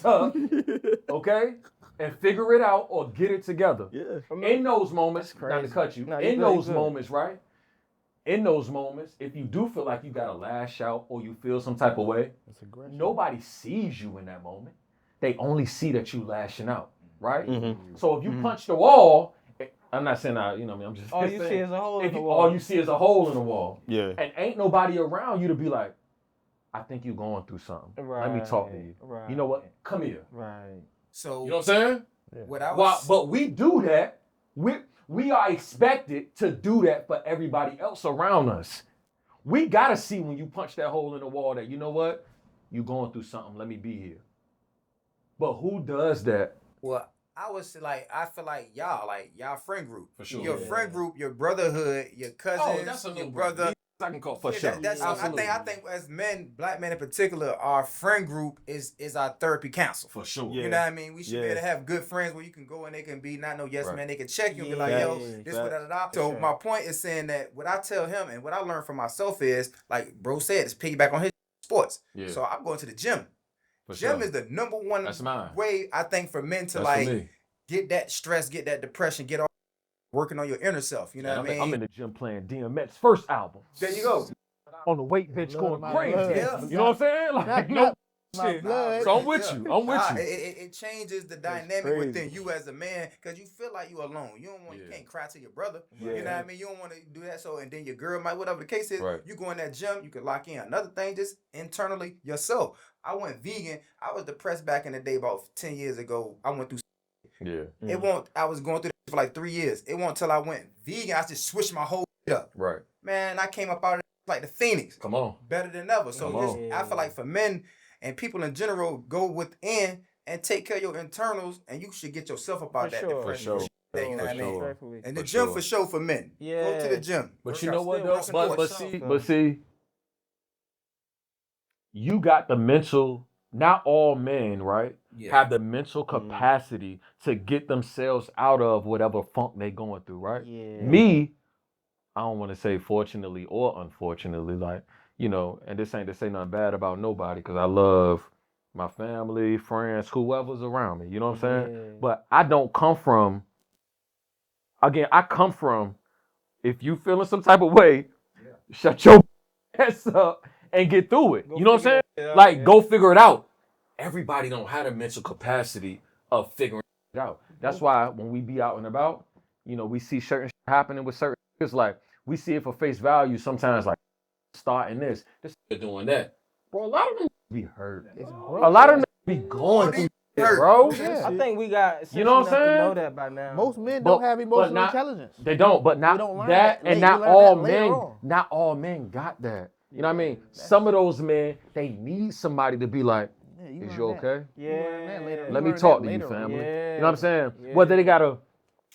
up, okay? And figure it out or get it together. Yeah. In those moments, That's not to crazy. cut you, No, you in good, you those good. moments, right? In those moments, if you do feel like you gotta lash out or you feel some type of way, It's aggression. nobody sees you in that moment. They only see that you lashing out, right? Mm-hmm. So if you punch the wall, I'm not saying I, you know what I mean, I'm just All you saying, see is a hole in if the you, wall. all you see is a hole in the wall. Yeah. And ain't nobody around you to be like, I think you're going through something. Right. Let me talk to you. Right. You know what? Come here. Right. So You know what I'm saying? what I was But we do that. We are expected to do that for everybody else around us. We gotta see when you punch that hole in the wall that, you know what? You going through something. Let me be here. But who does that? Well, I was like, I feel like y'all friend group. For sure. Your friend group, your brotherhood, your cousins, your brother. I can call for Yeah, sure. that's Absolutely. I think as men, black men in particular, our friend group is our therapy council. For sure. You know what I mean? We should be able to have good friends where you can go and they can be not no yes man. They can check you and be like, yo, this what da. So my point is saying that what I tell him and what I learned from myself is, like bro said, is piggyback on his sports. Yeah. So I'm going to the gym. For Gym sure. is the number one That's mine. way I think for men to That's like for me. get that stress, get that depression, get all working on your inner self. You know what I mean? I'm in the gym playing DMX's first album. There you go. On the weight bench Love going my crazy. blood. Yeah. You know what I'm saying? Like, you know, My blood. so I'm with you. I'm with you. It changes the dynamic within you as a man because you feel like you alone. You don't want, you can't cry to your brother. You know what I mean? You don't want to do that. So and then your girl might, whatever the case is, you go in that gym, you can lock in. Another thing, just internally yourself. I went vegan. I was depressed back in the day about 10 years ago. I went through. Yeah. It won't. I was going through this for like 3 years. It won't until I went vegan. I just switched my whole up. Right. Man, I came up out of it like the phoenix. Come on. Better than ever. So I feel like for men and people in general, go within and take care of your internals, and you should get yourself up out of that depression. For sure. You know what I mean? Respectfully. And the gym for sure for men. Yeah. Go to the gym. But Work you out. know what Still though? working But towards see, you got the mental. Not all men, right, have the mental capacity to get themselves out of whatever funk they going through, right? Yeah. Me, I don't want to say fortunately or unfortunately, like, you know, and this ain't to say nothing bad about nobody, because I love my family, friends, whoever's around me, you know what I'm saying? Yeah. But I don't come from, again, I come from, if you feeling some type of way, shut your ass up and get through it. You know what I'm saying? Like, go figure it out. Everybody don't have the mental capacity of figuring it out. That's why when we be out and about, you know, we see certain shit happening with certain it's like we see it for face value sometimes, like starting this doing that. Bro, a lot of them be hurt. A lot of them be going through shit, bro. I think we got You know what I'm sense enough to saying? know that by now. Most men don't have emotional not- intelligence. They don't, but not don't learn that, that. and You not learn all that later men. on. Not all men got that. You know what I mean? Some of those men, they need somebody to be like, Yeah, "Is you okay? Yeah. Let me talk to you, family." Yeah. You know what I'm saying? Yeah. Whether they gotta,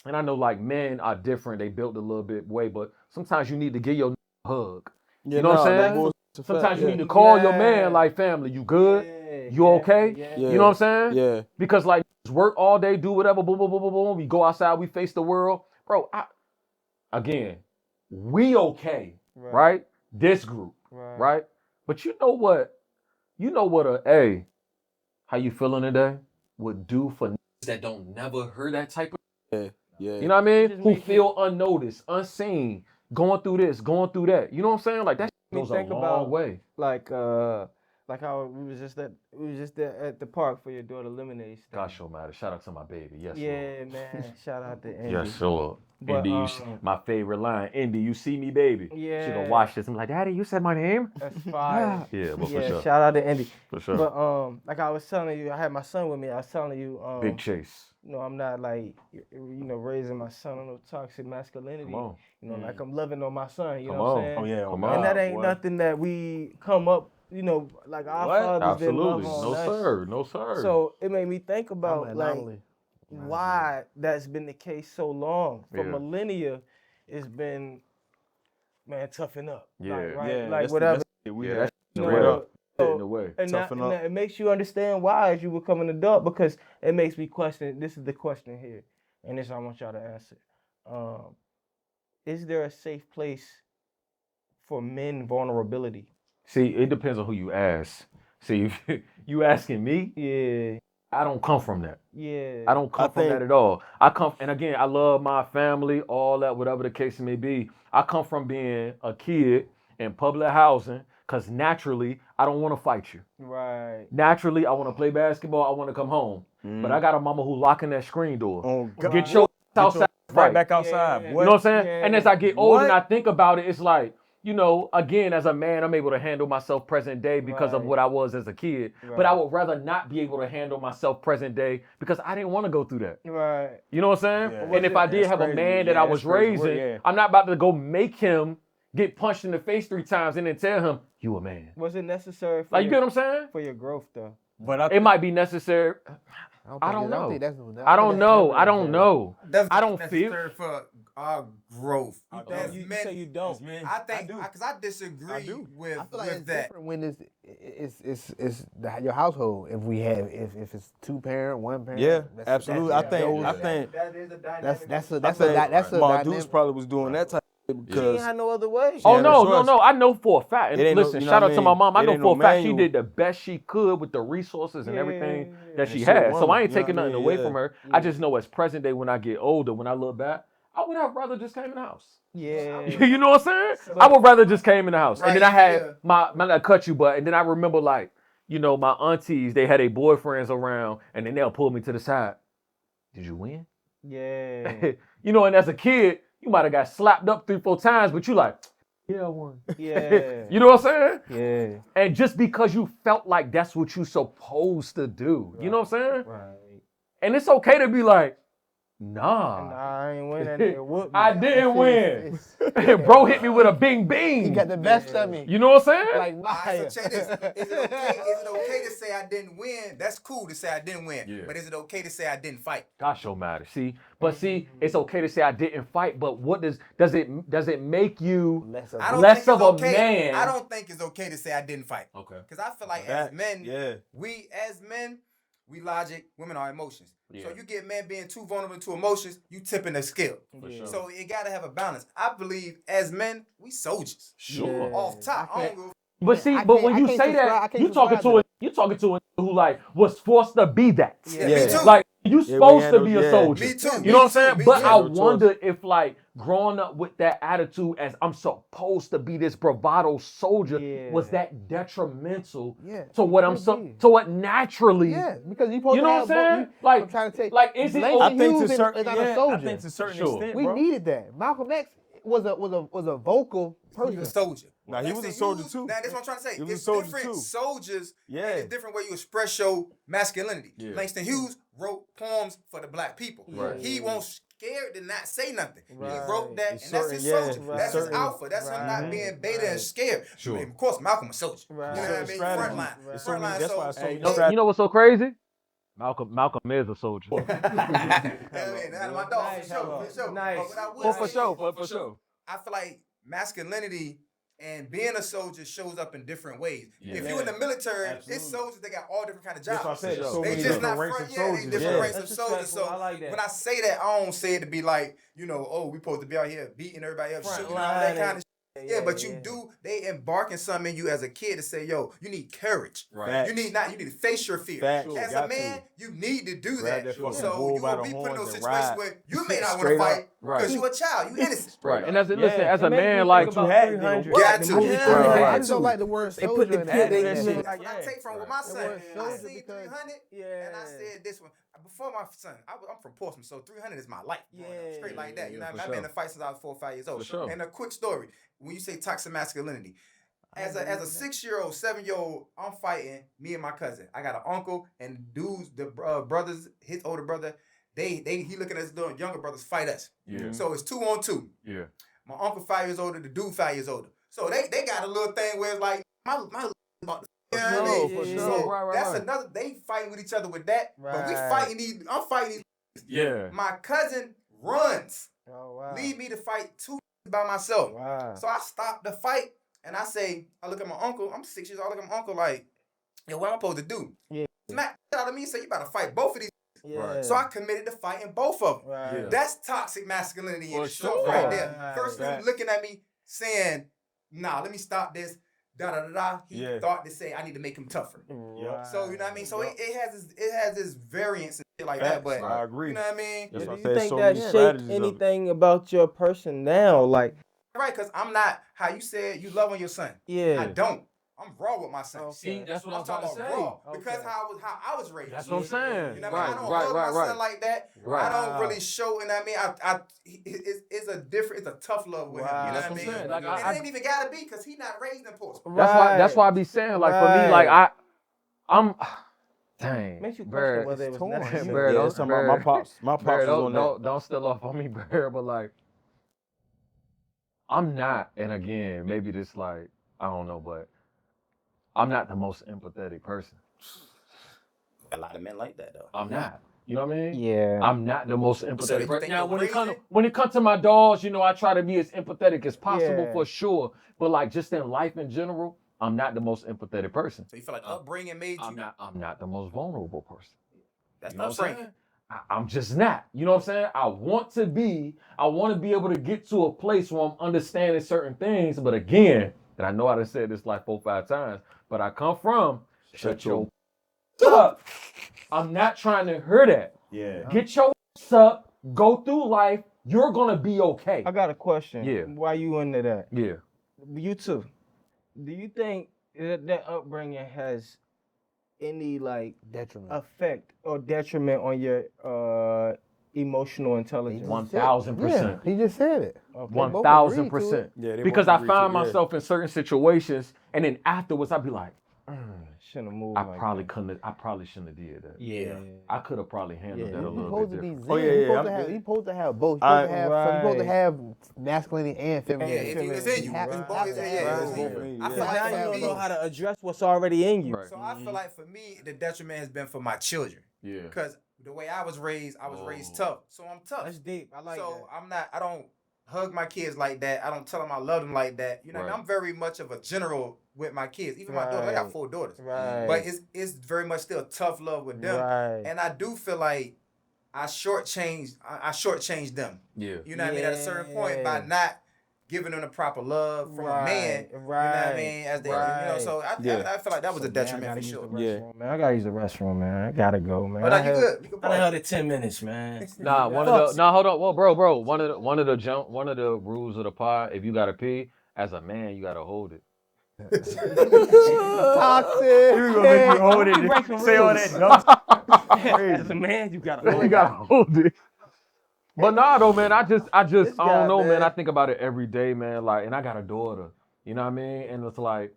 and I know like men are different. They built a little bit way, but sometimes you need to give your a hug. You know what I'm saying? Sometimes you need to call your man like, "Family, you good? You okay?" You know what I'm saying? Yeah. Because like work all day, do whatever, boom, boom, boom, boom, boom. We go outside, we face the world, bro. Again, we okay, right? This group, right? But you know what? You know what how you feeling today would do for niggas that don't never heard that type of. Yeah. You know what I mean? Who feel unnoticed, unseen, going through this, going through that. You know what I'm saying? Like that goes a long way. Like how we was just at the park for your daughter lemonade stand. Gosh, matter. Shout out to my baby. Yes, Yeah, Lord. man. Shout out to Indy. Yes, Lord. But, Indy, my favorite line. Indy, you see me, baby. Yeah. She gonna watch this. I'm like, Daddy, you said my name. That's fire. Yeah, but for sure. Shout out to Indy. For sure. But like I was telling you, I had my son with me. I was telling you, Big Chase. you know, I'm not like, you know, raising my son on no toxic masculinity. Come on. You know, like I'm loving on my son. You Come know what I'm on. saying? Oh yeah. Come And on. that ain't nothing that we come up, you know, like our fathers didn't love Absolutely. on No, us. sir. No, sir. So it made me think I'm about an like anomaly. why that's been the case so long. For Yeah. millennia, it's been, man, toughen up. Yeah. Like, right? Yeah. like that's whatever. We Yeah, had that's you the know, way straight up. up. In the way. And Toughen up. it makes you understand why as you become an adult, because it makes me question. This is the question here, and this I want y'all to answer. Is there a safe place for men vulnerability? See, it depends on who you ask. See, if you asking me, Yeah, I don't come from that. yeah. I don't come from that at all. And again, I love my family, all that, whatever the case may be. I come from being a kid in public housing, because naturally, I don't want to fight you. Right. Naturally, I want to play basketball. I want to come home. But I got a mama who locking that screen door. Oh, God. Get your outside right back outside. Yeah. You know what I'm saying? Yeah. And as I get older and What? I think about it, it's like, you know, again, as a man, I'm able to handle myself present day because of Right. what I was as a kid. But Right. I would rather not be able to handle myself present day because I didn't want to go through that. Right. You know what I'm saying? Yeah. And if I did That's have a crazy. man that Yeah, I that's was crazy work, raising, yeah. I'm not about to go make him get punched in the face 3 times and then tell him, you a man. Was it necessary for Like, you your, get what I'm saying? for your growth though? But It might be necessary. I don't know. I don't know. I don't know. I don't feel. necessary for our growth. As You men, say you don't. I think do. because I disagree I do. with I feel like it's that. different when it's your household. If we have if it's 2 parent, 1 parent. Yeah, that's- absolutely. that's- I think That is a dynamic. that's I think my dynamic. dudes probably was doing that type of She because ain't had no other way. Oh Yeah, no, that's no, no! I know for a fact. And It ain't no- listen, you know shout what out I to my mean? mom. I It know ain't for no a fact she manual. did the best she could with the resources and everything that she she had. a So woman, I ain't you know taking what I nothing mean? away Yeah. from her. I just know as present day, when I get older, when I look back, I would have rather just came in the house. Yeah. You know what I'm saying? I would rather just came in the house. And then I had yeah. my not cut you, but and then I remember like, you know, my aunties, they had their boyfriends around, and then they'll pull me to the side. Did you win? Yeah. You know, and as a kid, you might have got slapped up 3-4 times, but you like, yeah, I won. Yeah. You know what I'm saying? Yeah. And just because you felt like that's what you supposed to do. You know what I'm saying? Right. And it's okay to be like, nah. And I ain't win. That nigga whooped me. I didn't win. Bro hit me with a bing bing. He got the best of me. You know what I'm saying? Like Alright, so check this. Is it okay to say I didn't win? That's cool to say I didn't win. Yeah. But is it okay to say I didn't fight? Gosh, no matter. See, but see, it's okay to say I didn't fight, but what does it make you I don't less think of a it's okay. man? I don't think it's okay to say I didn't fight. Okay. Because I feel like Facts. as men, Yeah. we logic, women are emotions. Yeah. So you get men being too vulnerable to emotions, you tipping the scale. For sure. So you gotta have a balance. I believe as men, we soldiers. Sure. Yeah. Off top. I don't give a But see, I but can't- when I you can't say subscribe- I that, can't you talking subscribe to a who like was forced to be that. Yeah, Yeah. me too. Like you we supposed had to no- be a yeah. soldier. Me too. You know what I'm saying? Me But too. I No choice. wonder if like growing up with that attitude as I'm supposed to be this bravado soldier, Yeah. was that detrimental Yeah, to what I'm could so be. to what naturally. Yeah, because you supposed You to know have what I'm saying? both. Like, I'm trying to tell you. like, is it? Langston I think Hughes to is certain not a soldier. certain Sure. extent, We bro. needed that. Malcolm X was a vocal He was person. a soldier. Nah, he was a Langston soldier Hughes- too. Now that's what I'm trying to say. He was a It's soldier different too. soldiers. Yeah. And it's different way you express your masculinity. Yeah. Langston Hughes wrote poems for the black people. Right. He won't scared to not say nothing. Right. He wrote that, It's and that's certain- his yeah, soldier. it's That's his certain- alpha. That's him not Right. being beta and Right. scared. Sure. I mean, of course, Malcolm a soldier. Right. You know what I mean? Strategy. Frontline. Right. It's so many- Frontline that's why soldier. it's so Hey, many no- strategies. You know what's so crazy? Malcolm is a soldier. Yeah, man, that's my dog Nice, for sure. hello. For sure. Nice. But what I would Oh, for say- sure, for sure. I feel like masculinity and being a soldier shows up in different ways. Yeah. If you're in the military, Absolutely. it's soldiers that got all different kind of That's what I jobs. said. Sure. So They many just different not ranks front, of yeah, they soldiers. different Yeah. ranks of That's soldiers. respectful. So I like that. when I say that, I don't say it to be like, you know, oh, we supposed to be out here beating everybody up, Front shooting all that line kind and- of yeah, but you do. They embarking something in you as a kid to say, "Yo, you need courage. Right. You need to face your fear. Facts. As a Got man, you need to do Grab that. that fucking So bull you by will the be put in horns those and situations ride. where you may not want to Straight up. fight Right. because you a child, you innocent. Right. And as a, Yeah. listen, as a It makes me man, think like about you had, 300. nigga. Got The to. movie Yeah. 300. I just don't like the word They soldier. put the in pit that. in that that shit. shit. That's what I take from with my The son. word I soldier seen because- 300, Yeah. and I said this one. Before my son, I'm from Portsmouth, so 300 is my life. Yeah. Straight like that. You know what I mean? for I've been in sure. a fight since I was 4 or 5 years old. For sure. And a quick story. When you say toxic masculinity, as a 6-year-old, 7-year-old, I'm fighting me and my cousin. I got an uncle and dudes, the brothers, his older brother, he looking at his little younger brothers fight us. Yeah. So it's 2-on-2. Yeah. My uncle 5 years older, the dude 5 years older. So they got a little thing where it's like my about to, you know what I mean? For Yeah. sure. So Right. that's another. They fighting with each other with that, but we Right. fighting these. I'm fighting these. Yeah. My cousin runs, Oh wow. leave me to fight 2 by myself. Wow. So I stopped the fight and I look at my uncle. I'm 6 years old. I look at my uncle like, yo, what am I supposed to do? Yeah. Smack out of me. Say you about to fight both of these. Yeah. So I committed to fighting both of them. Right. Yeah. That's toxic masculinity in For short sure. right there. Right. First dude looking at me saying, nah, let me stop this. Da da da da. He Yeah. thought to say I need to make him tougher. Right. So you know what I mean. So it has this variance and shit like that. But I agree. you know what I mean. That's Do what I you said, think so that many shaped strategies of it. anything about your person now? Like, Right, because I'm not how you said you love on your son. yeah. I don't. I'm raw with my son. See, that's what I'm I'm trying talking to about say. raw because how I was raised. That's what I'm saying. You know what I mean? I don't hug my son like that. I don't really show. You know what I mean? It's a tough love with him. You know That's what I what I'm mean? saying. Like, and it ain't even gotta be because he not raised in Portsmouth. That's why I be saying, like, for me, like, I'm dang. Makes you question Bird, whether it was necessary. Bird, Yeah, it's talking about my pops. My pops Bird, was on that. don't still off on me, Bird, but like, I'm not, and again, maybe this like, I don't know, but I'm not the most empathetic person. A lot of men like that though. I'm not. You know what I mean? Yeah. I'm not the most So empathetic you person. think Now, you're when it comes to my dogs, you know, I try to be as empathetic as possible Yeah. for sure. But like, just in life in general, I'm not the most empathetic person. So you feel like upbringing made you. I'm not the most vulnerable person. That's You know not what I'm saying. saying? I'm just not. You know what I'm saying? I want to be able to get to a place where I'm understanding certain things. But again, and I know I done said this like 4 or 5 times, but I come from shut your up. I'm not trying to hear that. Yeah. Get your ass up, go through life. You're gonna be okay. I got a question. Yeah. Why you into that? Yeah. You too. Do you think that upbringing has any like Detriment. effect or detriment on your emotional intelligence? 1000%. He just said it. Okay. 1000%. Yeah, they Because both I agree to find it, yeah. myself in certain situations, and then afterwards I'd be like, Shouldn't have moved. I like probably that. couldn't. I probably shouldn't have did that. Yeah. I could have probably handled that a He little supposed bit to be different. zen. Oh, yeah, yeah, He supposed to have both. He supposed to have masculinity and femininity. Yeah, if you was in you, Have- it's have boys to in have yeah. both. it's Both me. in you, I yeah. feel Now like you for don't know me. how to address what's already in you. Right. So I feel like for me, the detriment has been for my children. Yeah. Because the way I was raised tough. So I'm tough. That's deep. I like So that. I don't hug my kids like that. I don't tell them I love them like that. You know, Right. I'm very much of a general with my kids. Even my daughter, I got Right. 4 daughters. Right. But it's very much still tough love with them. Right. And I do feel like I shortchanged them. Yeah. You know what I mean? At a certain point by Yeah. not giving them the proper love from a man. Right. You know what I mean? As they, you know, Right. so I feel like that was a detriment for sure. Man, I gotta use the restroom, man. I gotta go, man. But no, you good. You can I done pause. held it 10 minutes, man. Nah, hold on. Well, bro. One of the rules of the pod, if you gotta pee, as a man, you gotta hold it. Toxic. You gonna make you hold it and say all that dumb As a man, you gotta hold You it. gotta hold it. But nah, though, man. I don't guy, know, man. man. I think about it every day, man. Like, and I got a daughter. You know what I mean? And it's like,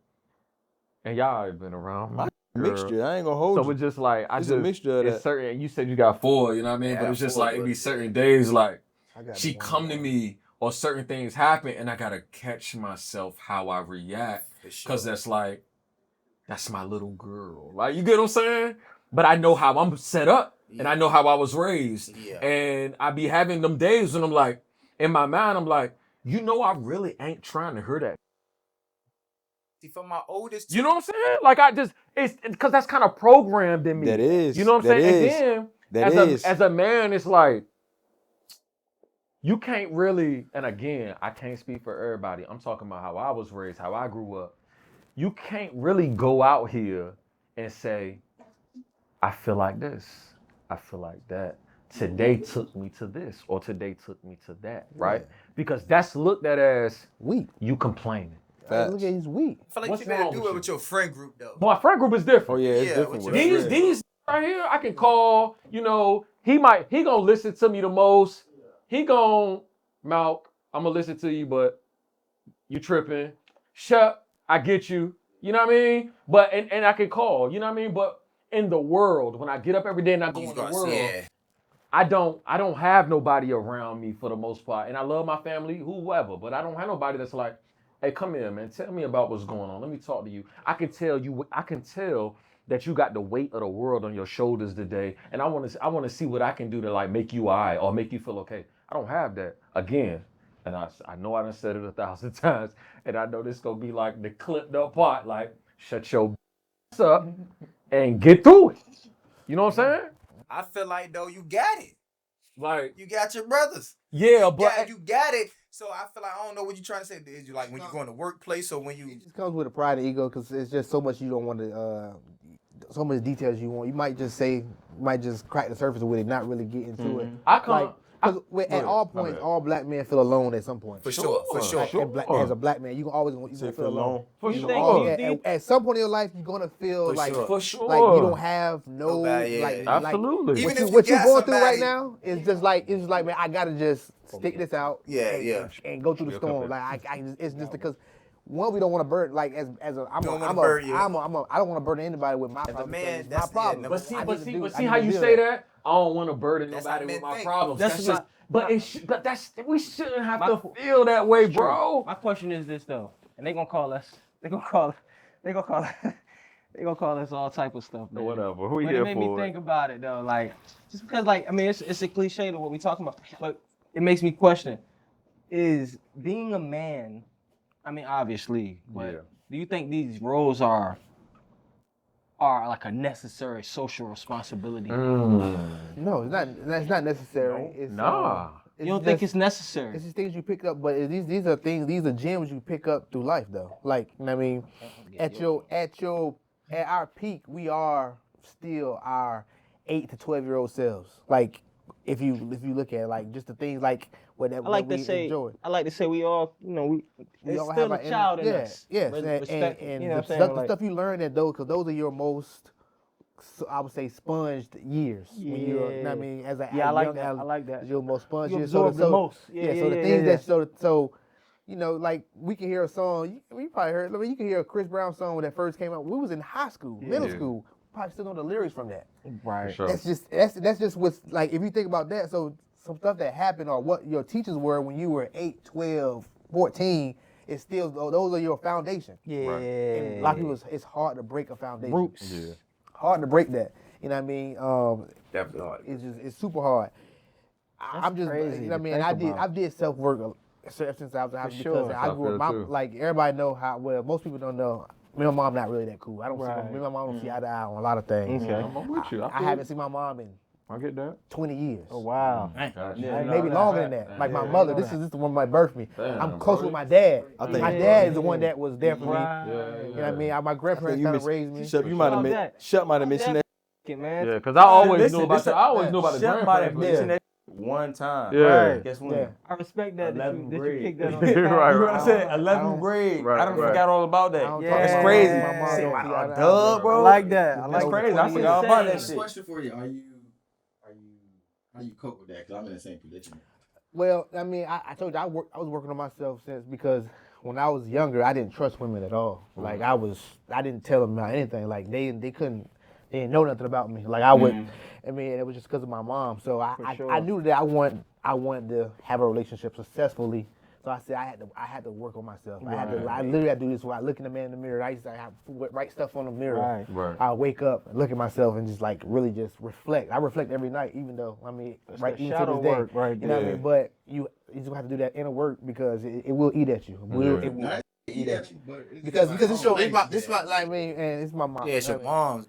and y'all ain't been around. My girl. mixture. I ain't gonna hold So you. it's just like It's a mixture of it's that. certain. You said you got 4. You know what I mean? Yeah, But it's just 4, like it but- be certain days like. I got She one come to more. me or certain things happen and I gotta catch myself how I react because that's like that's my little girl, like, you get what I'm saying? But I know how I'm set up and I know how I was raised. Yeah. And I be having them days when I'm like, in my mind I'm like, you know, I really ain't trying to hear that. See, for my oldest, You know what I'm saying? Like, it's because that's kind of programmed in me. That is. You know what I'm that saying? is. And That then is. as a man, it's like, you can't really, and again, I can't speak for everybody. I'm talking about how I was raised, how I grew up. You can't really go out here and say, I feel like this, I feel like that. Today took me to this, or today took me to that, right? Because that's looked at as Weak. you complaining. Facts. Look at he's weak. I feel like What's you better wrong do with it you? with your friend group though. But my friend group is different. Oh yeah, it's Yeah, different. what with you that. These right here, I can call, you know, he gonna listen to me the most. He gonna, Malk, I'm gonna listen to you, but you tripping. Shut, I get you. You know what I mean? But, and I can call, you know what I mean? But in the world, when I get up every day and I go in the world, Yeah. I don't have nobody around me for the most part. And I love my family, whoever, but I don't have nobody that's like, hey, come here, man. Tell me about what's going on. Let me talk to you. I can tell that you got the weight of the world on your shoulders today. And I want to see what I can do to like make you all right or make you feel okay. I don't have that. Again, and I know I done said it 1,000 times, and I know this gonna be like the clipped up part, like, shut your up and get through it. You know what I'm saying? I feel like though you got it. Like, You got your brothers. yeah, but You got it. So I feel like I don't know what you're trying to say. Is you like when you go in the workplace or when you It just comes with a pride and ego because it's just so much you don't want to, so much details you want. You might just crack the surface with it, not really get into it. I come. Like, Because at ahead, all my points, bad. all black men feel alone at some point. For sure. As a black man, you can always Say feel alone. For You sure. think At some point in your life, you're gonna feel For like sure. For sure. like you don't have no Nobody, yeah. like Absolutely. Even if what you you got going through right somebody- now is just like man, I gotta just stick this out. And go through the storm. Like it's just because. One, we don't want to burden like as a I don't want to burden anybody with my problems. man, It's my that's- problem. yeah, But see, I but need see, to but do- I see need how to you deal say with that? I don't want to burden That's nobody how with men my think. problems. That's That's my- just, but that's we shouldn't have My- to feel that way, bro. My question is this though, and they gonna call us. They gonna call. They gonna call. They gonna call us all type of stuff, man. Whatever. We But here it made me for think about it though, like just because, like, I mean, it's a cliche to what we talking about, but it makes me question: is being a man? I mean, obviously, but Yeah. do you think these roles are like a necessary social responsibility? No, it's not. That's not necessary. It's, Nah. You don't think it's necessary? It's just things you pick up, but these are things. These are gems you pick up through life, though. Like, you know what I mean, at our peak, we are still our 8 to 12-year-old selves. Like, if you look at it, like just the things like I like that to we say. enjoy. I like to say we all, you know, We it's all still have a our child in inner- us. Yes, Respect, and you know what I'm the saying? stuff, the Like, stuff you learn at those are your most, I would say, sponged years. When you're, you know what I mean, as a Yeah, I like young, that. I like that. Your most sponge You years. absorb the most. Yeah, so the yeah, things yeah. that so, you know, like we can hear a song. You probably heard. I mean, you can hear a Chris Brown song when that first came out. We was in high school, middle school. Probably still know the lyrics from that. right. Sure. That's just what's like. If you think about that, so some stuff that happened or what your teachers were when you were 8, 12, 14, it's still those are your foundation. Yeah. And a lot of people, it's hard to break a foundation. Roots. Yeah. Hard to break that. You know what I mean? Definitely hard. It's super hard. I'm just, crazy you know what I to mean? think I did self work since I was out because sure. I grew I up. feel too. Like everybody know how. Well, most people don't know. Me and my mom not really that cool. I don't see Right. me and my mom don't see eye to eye on a lot of things. Okay. I'm with you. I haven't seen my mom in I get that. 20 years. Oh wow. Gotcha. Yeah, Maybe longer than that. Like my mother, this is the one that birthed me. Damn, I'm close bro. with my dad. I think My dad is the one that was there for me. Right. Yeah, You know what I mean? My grandparents kind of raised me. Shep, you might have mentioned that. Man. Yeah, because I always Listen, knew about this- the. I always knew about the Shep might have grandparents. mentioned that one time. Yeah. Right. Guess when? Yeah. I respect that. That 11th you grade. picked that on. Right, You know right. what I said? I 11th don't- grade. Right, I done right. forgot all about that. I don't Yeah. talk to That's my crazy. mom. My mom See, don't my see eye to eye. dub, bro. I like that. I That's like crazy. that. I forgot about that Next shit. question for you: how you cope with that? Because I'm in the same predicament. Well, I mean, I told you I was working on myself since because when I was younger, I didn't trust women at all. Like I didn't tell them about anything. Like they didn't know nothing about me. Like I would, I mean, it was just because of my mom. So I knew that I wanted to have a relationship successfully. So I said I had to work on myself. I literally had to do this while I look in the man in the mirror. I used to have write stuff on the mirror. Right. I wake up and look at myself and just like really just reflect. I reflect every night, even though I mean, right even to shadow this day. work right You know what I there. mean? But you just have to do that inner work because it will eat at you. It will Not eat at you, but because it's my like me and it's my mom. Yeah, it's your mom's.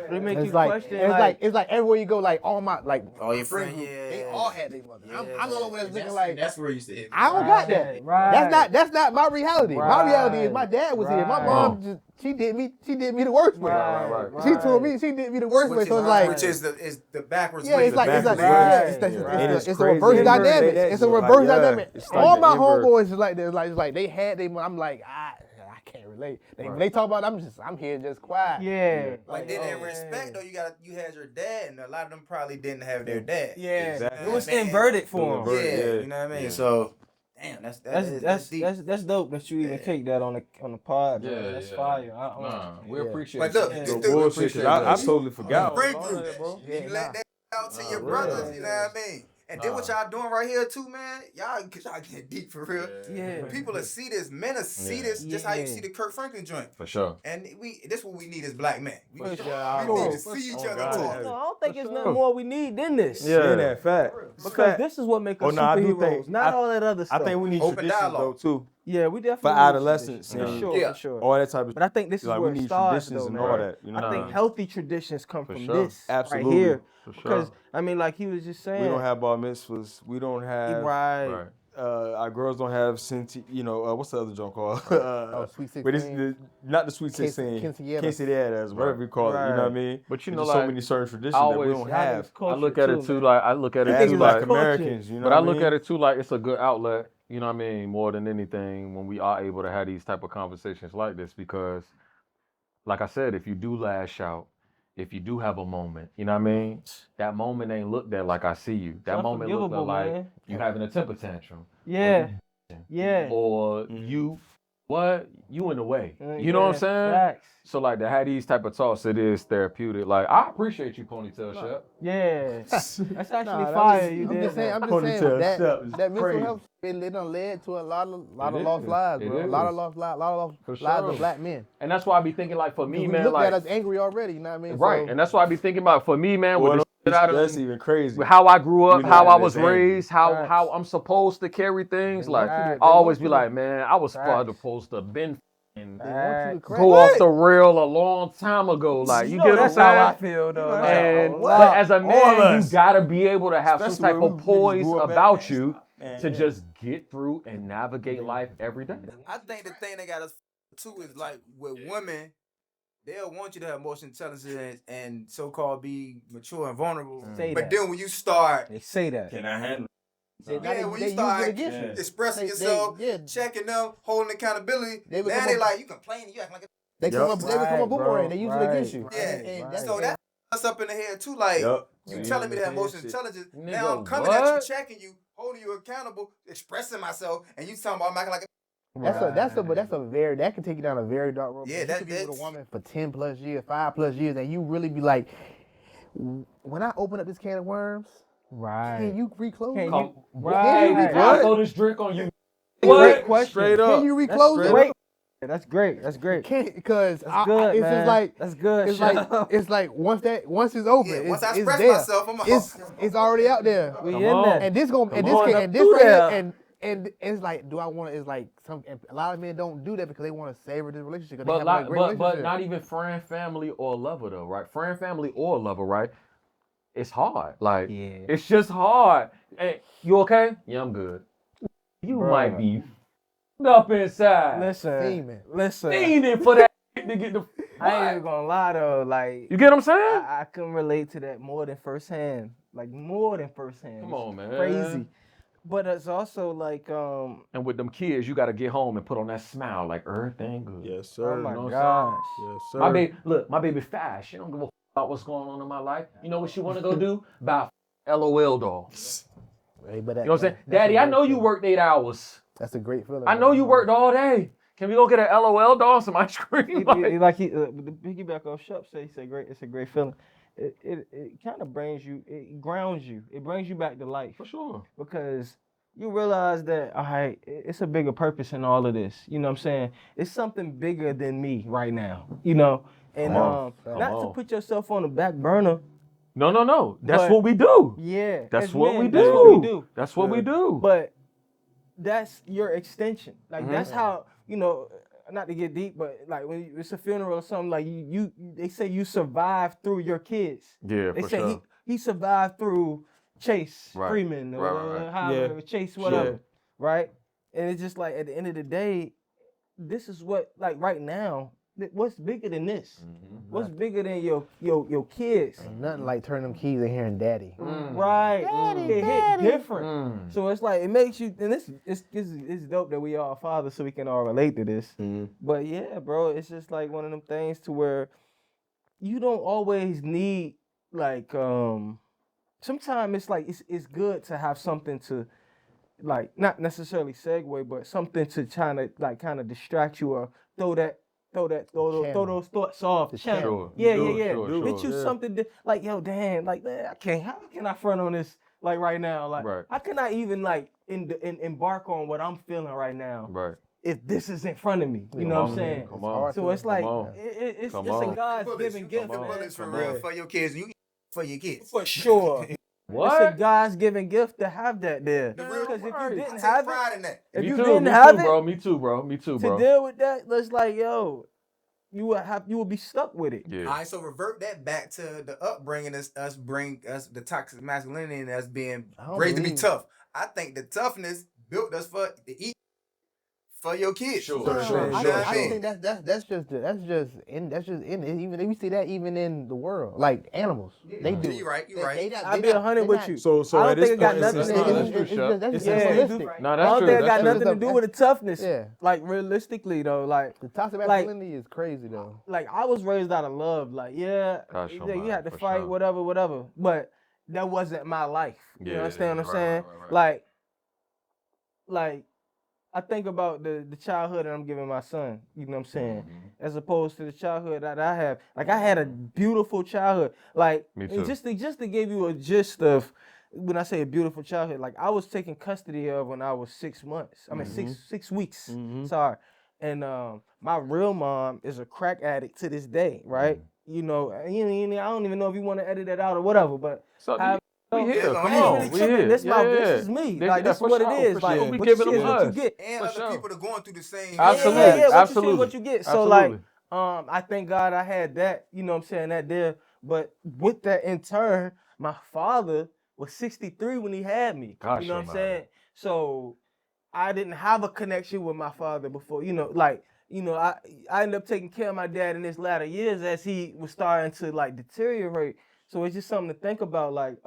They make you It's like question. it's like everywhere you go, like all my like All your friend friends, group, yeah. they all had their mother. I'm the only one that's looking like that's where you used to hit me. I don't got that. Right. That's not my reality. My reality is my dad was here. My Right. mom just she did me the worst way. Right. She told me she did me the worst way. Which So it's like is the backwards yeah, way. it's like it's backwards a crazy. reverse Inverted dynamic. that It's a shit. reverse Like, yeah, dynamic. it's All like my the invert. homeboys is like this. Like they had they. I'm like I can't relate. They talk about I'm here just quiet. Yeah. Like then in respect though, you had your dad, and a lot of them probably didn't have their dad. Yeah. Exactly. It was Man. inverted for It was him. Yeah, Yeah. you know what I mean. So, damn, that's deep. That's dope that you even kicked that on the pod. Yeah, That's yeah. fire. Nah, we Yeah. appreciate But look, you. it's The still bullshit. 'Cause I totally forgot. friend all group. that, bro. You let that out to your real. brothers, you know what I mean? And then what y'all doing right here too, man? Y'all get deep for real. Yeah. People will see this, men will see this, just how you see the Kurt Franklin joint. For sure. And this what we need as black men. We need to For see each sure. other Oh, talk. God. No, I don't think it's nothing more we need than this. Yeah, in that fact. Because this is what makes us Oh, no, I do superheroes, think- not all that other I stuff. think we need Open traditions dialogue. though too. Yeah, we definitely For need adolescents, traditions. For yeah. sure, Yeah. for sure. All that type of But I think this is like where we it need starts, traditions though, and man. all that. You know, I think healthy traditions come For from sure. this Absolutely. right here. For sure. Because I mean, like he was just saying, we don't have bar mitzvahs. We don't have right. Right. our girls don't have what's the other joint called? Sweet 16. But it's not the Sweet 16. Quinceañeras, whatever you call it. You know what I mean? But you There's know, just so like, many certain traditions I that we always- don't Y'all niggas have. I culture look at it too, man. like I look at it As too, Black like, Americans, you know but what I I look mean? at it too, like it's a good outlet. You know what I mean? More than anything, when we are able to have these type of conversations like this, because, like I said, if you do lash out, if you do have a moment, you know what I mean? That moment ain't looked at like I see you. That It's moment looked at unforgivable, like man. you having a temper tantrum. Yeah. Yeah. Or you in the way. You know what I'm Yeah, saying? Facts. So like to have these type of talks, it is therapeutic. Like I appreciate you, Ponytail Shep. Yeah. That's actually Nah, fire. I'm you just did saying, that. I'm just saying Ponytail that step is that mental crazy. health it done led to a lot of It lost is. lives, It bro. A lot is. of lost lives, For lives sure. of black men. And that's why I be thinking like for me, We man, looked like at us angry already, you know what I mean? right. So, And that's why I be thinking about for me, man, with Well, the shit I that's done, even crazy. with how I grew up, We how look I at it was as angry. raised, how Facts. I'm supposed to carry things. They Like want you to- I they always want be you to- like, man, I was Facts. supposed to have been and they want you to crack. go off the rail a long time ago. Like you know get what I'm that's how I saying? feel though. know, like, And what? but as a All man, you us. gotta be able to have Especially some type where of we just poise grew up at, about man. you Man, to yeah. just get through and navigate life every day. I think the thing that got us too is like with women, they'll want you to have emotional intelligence and so-called be mature and vulnerable. Say But that. then when you start, They say that. Can I handle They, yeah, when they you use start it against you. expressing They- yourself, yeah. checking them, holding accountability, They now become they a- like you complaining, you act like a They Yup. they become a Right, boomerang. bro. They use Right, it against you. right, yeah. right. So that us up in the head too. Like Yup. you Yeah. telling me that Yeah. emotional Shit. intelligence. Nigga, Now I'm coming at you, what? checking you, holding you accountable, expressing myself, and you talking about I'm acting like a That can take you down a very dark road. Yeah, You that- could be with a that's- woman for 10 plus years, 5 plus years, and you really be like, when I open up this can of worms, Right. can you reclose Can it? you? Hey, Right. I'll throw this drink on you. Great question. Straight up. Can you That's reclose it? great. That's great. That's great. Can't, because That's good, it's man. just like That's good. it's Shut like up. it's like once it's open, Yeah, once it's, I it's express there. myself, I'm It's already out there. We Come in on. there. And this gonna and Come on, this up and this through right there. here, and it's like, do I want to? It's like a lot of men don't do that because they want to savor this relationship. 'Cause they But have like, a great but relationship. not even friend, family, or lover though, right? Friend, family, or lover, right? It's hard. Like Yeah. it's just hard. Hey, you okay? Yeah, I'm good. You Bruh. might be f***ed up inside. Listen. Fiending. Listen. Fiending for that to get the. I ain't What? even gonna lie though. Like You get what I'm saying? I can relate to that more than firsthand. Like more than firsthand. Come on, man. Crazy. But it's also like And with them kids, you got to get home and put on that smile, like everything good. Yes, sir. oh my you know what I'm gosh. Yes, sir. My baby, look, my baby fast. She don't give a f- about what's going on in my life. You know what she want to go do? Buy a LOL doll. Hey, but You know what I'm saying? Daddy, I know you worked 8 hours. That's a great feeling. I know you worked all day. Can we go get an LOL doll, some ice cream? The piggyback off Shup say great. It's a great feeling. It kind of brings you. It grounds you. It brings you back to life For sure. because you realize that all right, it's a bigger purpose in all of this. You know what I'm saying? It's something bigger than me right now. You know, and Come on. not Come to on. put yourself on the back burner. No. That's But- what we do. Yeah, That's as what men, we That's what we do. do. That's what we do. But that's your extension. Like that's Mhm. how not to get deep, but like when it's a funeral or something, like you they say you survived through your kids. Yeah, They for say sure. he survived through Chase Right. Freeman or Right. however, Yeah. Chase whatever, right? And it's just like at the end of the day, this is what like right now. What's bigger than this? Mhm. What's bigger than your kids? Ain't nothing like turning them keys and hearing daddy. Mm. Right? It hit different. Mm. So it's like it makes you, and it's dope that we all fathers, so we can all relate to this. Mhm. But yeah, bro, it's just like one of them things to where you don't always need like sometimes it's like it's good to have something to like not necessarily segue, but something to kind of distract you or throw those thoughts off the channel. Sure. Yeah. Sure. Get you something like yo, damn, like man, how can I front on this like right now? Like Right. how can I even like embark on what I'm feeling right now Right. if this is in front of me? You know what I'm saying? Come on. So it's like on. it's Come a on. God's given gift, The man. bullets for Come real on. for your kids. You for your kids. For sure. It's a What? God's given gift to have that there. The real Because if you I didn't take have it, pride in that. if Me you too, didn't me have too, it, bro. Me too, to bro. deal with that, it's like, yo, you would be stuck with it. Yeah. All right, so revert that back to the upbringing, us bring us the toxic masculinity and us being I don't raised to be believe- tough. I think the toughness built us to eat for your kids. Sure, No, sure, I, sure, I sure. think that's just in even see that even in the world, like animals, they do. You right. I'll be 100 with you. So I at don't this think it got point, nothing it's to not- do that's with true, It's Chef. just that's Yeah. just animalistic. No, I that's don't true. think it got That's nothing true. to do with the toughness. Yeah. Like realistically though, like The toxic Like- masculinity is crazy though. I was raised out of love. Like, Gosh, you almighty, had to for fight, sure. whatever. But that wasn't my life. You Yeah, understand what I'm right, saying? right. Like I think about the childhood that I'm giving my son. You know what I'm saying? As opposed to the childhood that I have. Like I had a beautiful childhood. Like Me and too. just to give you a gist of when I say a beautiful childhood, like I was taken custody of when I was 6 months. I mean six weeks. Sorry. And my real mom is a crack addict to this day, right? You know, I don't even know if you want to edit that out or whatever, but So how- we here. Yeah, Come I ain't on, really we tripping. here. This Yeah. is me. Yeah, Like this is for what sure, it is. for Like sure. We what giving you them get is what you us. get. And For other sure. people are going through the same. Absolutely. Yeah, what you see, Absolutely. what you get. So Absolutely. I thank God I had that, you know what I'm saying, that there. But with that in turn, my father was 63 when he had me. Gosh You know what I'm almighty. saying? So I didn't have a connection with my father before, I ended up taking care of my dad in his latter years as he was starting to like deteriorate. So it's just something to think about, like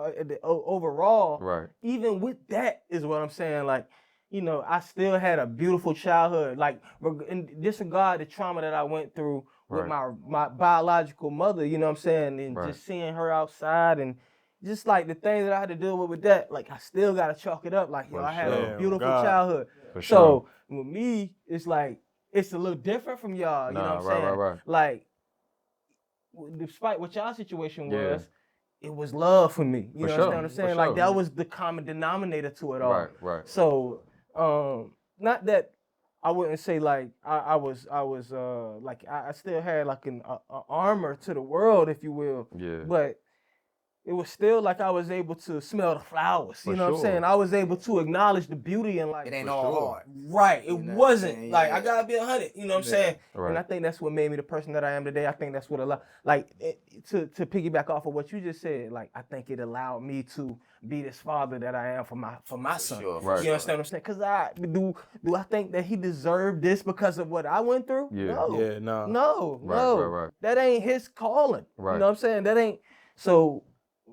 overall. Right. Even with that is what I'm saying, like, I still had a beautiful childhood, like in disregard the trauma that I went through with my biological mother, you know what I'm saying, and Right. just seeing her outside and just like the things that I had to deal with that, like I still gotta chalk it up, like For I had sure. a beautiful God. childhood. For So sure. with me, it's like it's a little different from y'all, you know what I'm saying? Right. Like, despite what y'all situation Yeah. was, it was love for me. You For know sure, what I'm for saying? Like sure. that was the common denominator to it all. Right. So, not that I wouldn't say like I still had like an armor to the world, if you will. Yeah. But it was still like I was able to smell the flowers. For You know what I'm sure. saying? I was able to acknowledge the beauty in life. It ain't For all sure. hard. Right. It You know what I'm wasn't. saying? Like, I Yeah. gotta be 100. You know what I'm saying? Right. And I think that's what made me the person that I am today. I think that's what to piggyback off of what you just said, like, I think it allowed me to be this father that I am for my son. sure, for You sure. understand what I'm saying? Because do I think that he deserved this because of what I went through? Yeah. No. Yeah, nah. No. Right. That ain't his calling. Right. You know what I'm saying? That ain't so.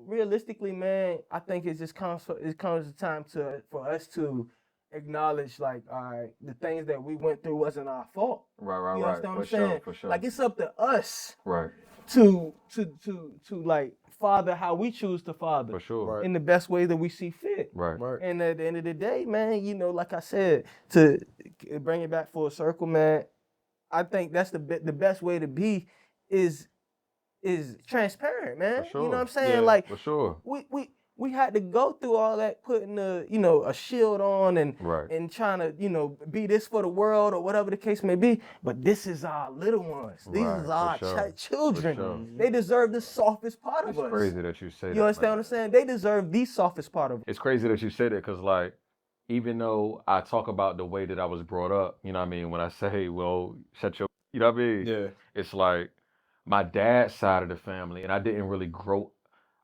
Realistically, man, I think it just comes a time for us to acknowledge, like, all right, the things that we went through wasn't our fault. Right. You understand what I'm For saying? sure. Like, it's up to us Right. to like father how we choose to father For sure. in the best way that we see fit. Right. Right. And at the end of the day, man, like I said, to bring it back full circle, man, I think that's the best way to be is transparent, man. For sure. You know what I'm saying? Yeah, Like, For sure. we had to go through all that, putting a shield on and Right. and trying to be this for the world or whatever the case may be. But this is our little ones. These Right, is for our sure. children. For sure. They deserve the softest part It's of us. crazy that you say that. You understand what man. I'm saying? They deserve the softest part of us. It's crazy that you said it because, like, even though I talk about the way that I was brought up, you know what I mean? When I say, well, shut your, you know what I mean? Yeah. It's like my dad's side of the family, and I didn't really grow.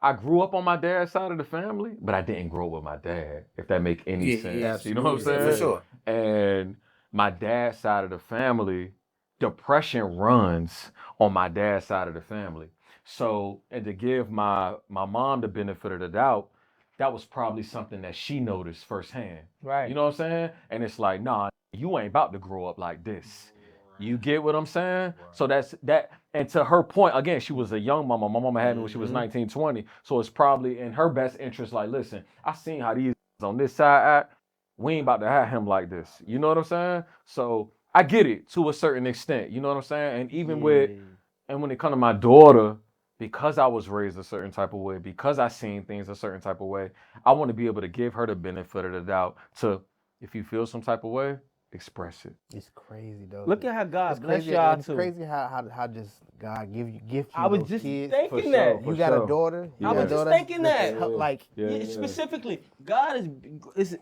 I grew up on my dad's side of the family, but I didn't grow up with my dad, if that make any Yeah, sense. yeah, You know what I'm absolutely. saying? For sure. And my dad's side of the family, depression runs on my dad's side of the family. So, and to give my mom the benefit of the doubt, that was probably something that she noticed firsthand. Right. You know what I'm saying? And it's like, nah, you ain't about to grow up like this. You get what I'm saying? So that's that. And to her point, again, she was a young mama. My mama had me when she was 19, 20. So it's probably in her best interest, like, listen, I seen how these on this side act. We ain't about to have him like this. You know what I'm saying? So I get it to a certain extent. You know what I'm saying? And even when it comes to my daughter, because I was raised a certain type of way, because I seen things a certain type of way, I want to be able to give her the benefit of the doubt to, if you feel some type of way, express it. It's crazy though. Look at how God It's bless crazy. y'all It's too. crazy how just God gift you I was those just kids. thinking For that. sure. You got sure. a daughter. I You got a was just daughter thinking that. Like Yeah, specifically, God is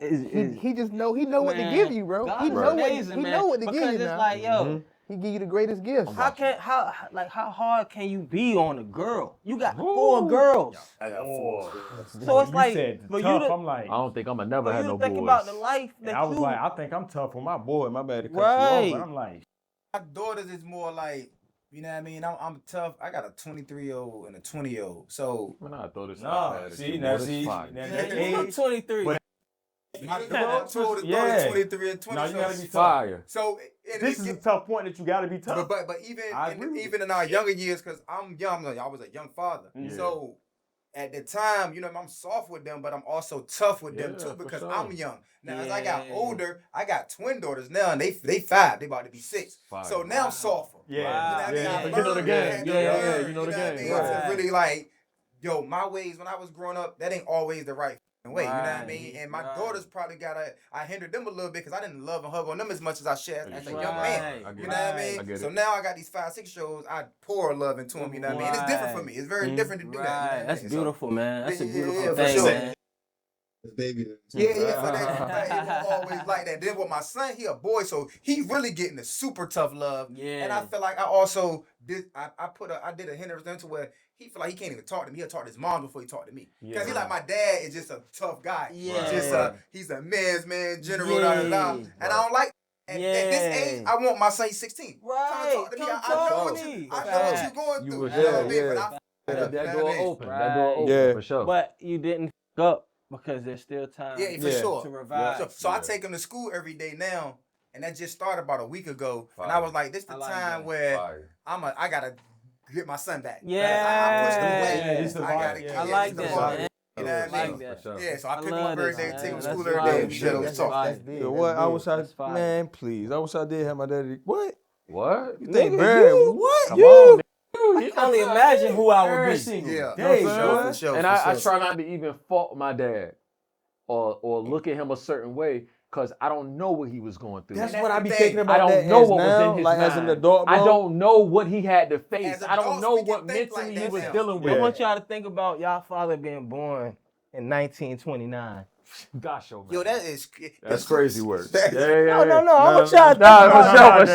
he just know what to man, give you, bro. God He is know amazing, what he man. know what to because give you it's now. like, yo, He give you the greatest gifts. How hard can you be on a girl? You got 4 girls. I got 4. So it's You like said for tough. you to, I'm like, I don't think I'm gonna never for have you no to think boys. about the life and that I was you like, I think I'm tough with my boy. My bad to cut you Right. off, but I'm like, My daughters is more like, you know what I mean? I'm tough. I got a 23-year-old and a 20-year-old. So Man, I throw this nah, iPad at see, you, now boy. This see, fire. now Yeah, that you look age, 23. but- my daughter's daughters Yeah. 23 and 20. no, you gotta be tough. Fire. So This is a tough point that you gotta be tough. but even I agree with even in our younger years, because I'm young, I was a young father. Yeah. So at the time, you know, I'm soft with them, but I'm also tough with them Yeah, too for because sure. I'm young. Now as I got Yeah. older, I got twin daughters now, and they 5, they about to be 6. Fire. So now I'm softer. Yeah, You know what I mean? yeah. I But you know the learned, game. I had to Yeah, learn, you know the what I game. mean? Right. To really like, yo, my ways when I was growing up, that ain't always the right way. You know what I Right, mean? And my right. daughters probably I hindered them a little bit because I didn't love and hug on them as much as I should as a young man. Right. I get You it. know what I I mean? get So it. now I got these 5, 6 shows. I pour love into them. You know what I mean? It's different for me. It's very different to do that. You know what I Right. That's mean? So- beautiful, man. That's a Yeah, beautiful yeah, for thing, sure. man. Baby. Yeah, for that. It was always like that. Then with my son, he a boy, so he really getting the super tough love. Yeah. And I feel like I also did. I did a hindrance to where he feel like he can't even talk to me. He'll talk to his mom before he talk to me. Because he like my dad is just a tough guy. Yeah. Just he's a man's man, general. Da, da, da. Yeah. And I don't like. At this age, I want my son. He's 16. Right. Come talk to me. Come I know talk what to me. I know what Facts. you going You through. was You know what I there, mean? But yeah. I That you know door what I mean? open. That door open Yeah. for sure. But you didn't f up because there's still time. Yeah, for Yeah. sure. To revive. So I Yeah. take him to school every day now, and that just started about a week ago. And I Fire. was like, this the I like time that. where Fire. I gotta get my son back. Yeah. I pushed him away. Yeah, this the I vibe. gotta Yeah, get I it. like This the that, vibe. man. You know what I I like mean? that. For sure. Yeah, so I I pick him love up every this, day, man. take him to That's school fire. every day. That's Shit, it was that's tough. fire. That's big. Yo, That's what? I big. wish I, That's fire. man, please. I wish I did have my daddy. What? What? You think, Nigga, Barry? you- What? Come You? on, I can only imagine who I would Every be. single Yeah, day, for sure, boy. for sure. And for I sure. try not to even fault my dad or look at him a certain way because I don't know what he was going through. That's And what I that's be the thinking thing. about. I don't that know as what was now, in his like mind. as an adult, bro. I don't know what he had to face. As I don't adults, know we can what think mentally like he that was now. dealing I with. want y'all to think about y'all father being born in 1929. Gosh, oh man. Yo, that is That's crazy work. That- Yeah, yeah, No, yeah. no, no. I want y'all to think Nah, about that. for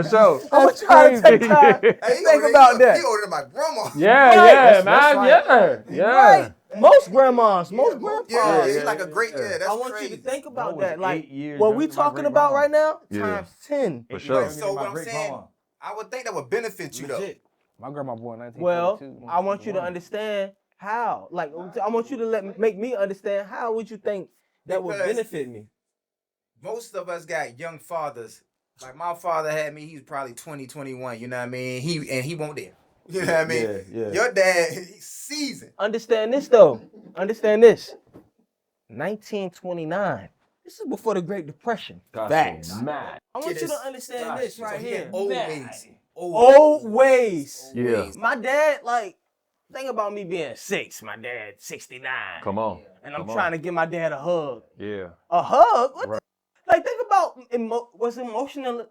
sure. I want y'all to take time. Hey, Think about that. He older than my grandma. Yeah, Right. yeah, That's man. like- Yeah. Right. Most grandmas, most grandpas. Yeah, yeah, he's like a yeah, great. yeah. Yeah, that's I want crazy. you to think about was that. Like 8 years what younger we than my talking great about grandma. right now, Yeah. times 10. For sure. So what I'm saying, I would think that would benefit you though. Legit. My grandma born in Well, 1942. I want you to understand how. Like, I want you to make me understand how would you think that would Because- benefit me. Most of us got young fathers. Like my father had me, he was probably 20, 21, you know what I mean? He won't there. You know what I mean? Yeah, yeah. Your dad, he's seasoned. Understand this though. Understand this. 1929. This is before the Great Depression. Facts. Mad. I want you Kid to is- understand this So right he had here. Old Mad. ways. Old ways. Yeah. My dad, like, think about me being 6. My dad 69. Come on. And I'm Come on. trying to give my dad a hug. Yeah. A hug? What Right. Like, think about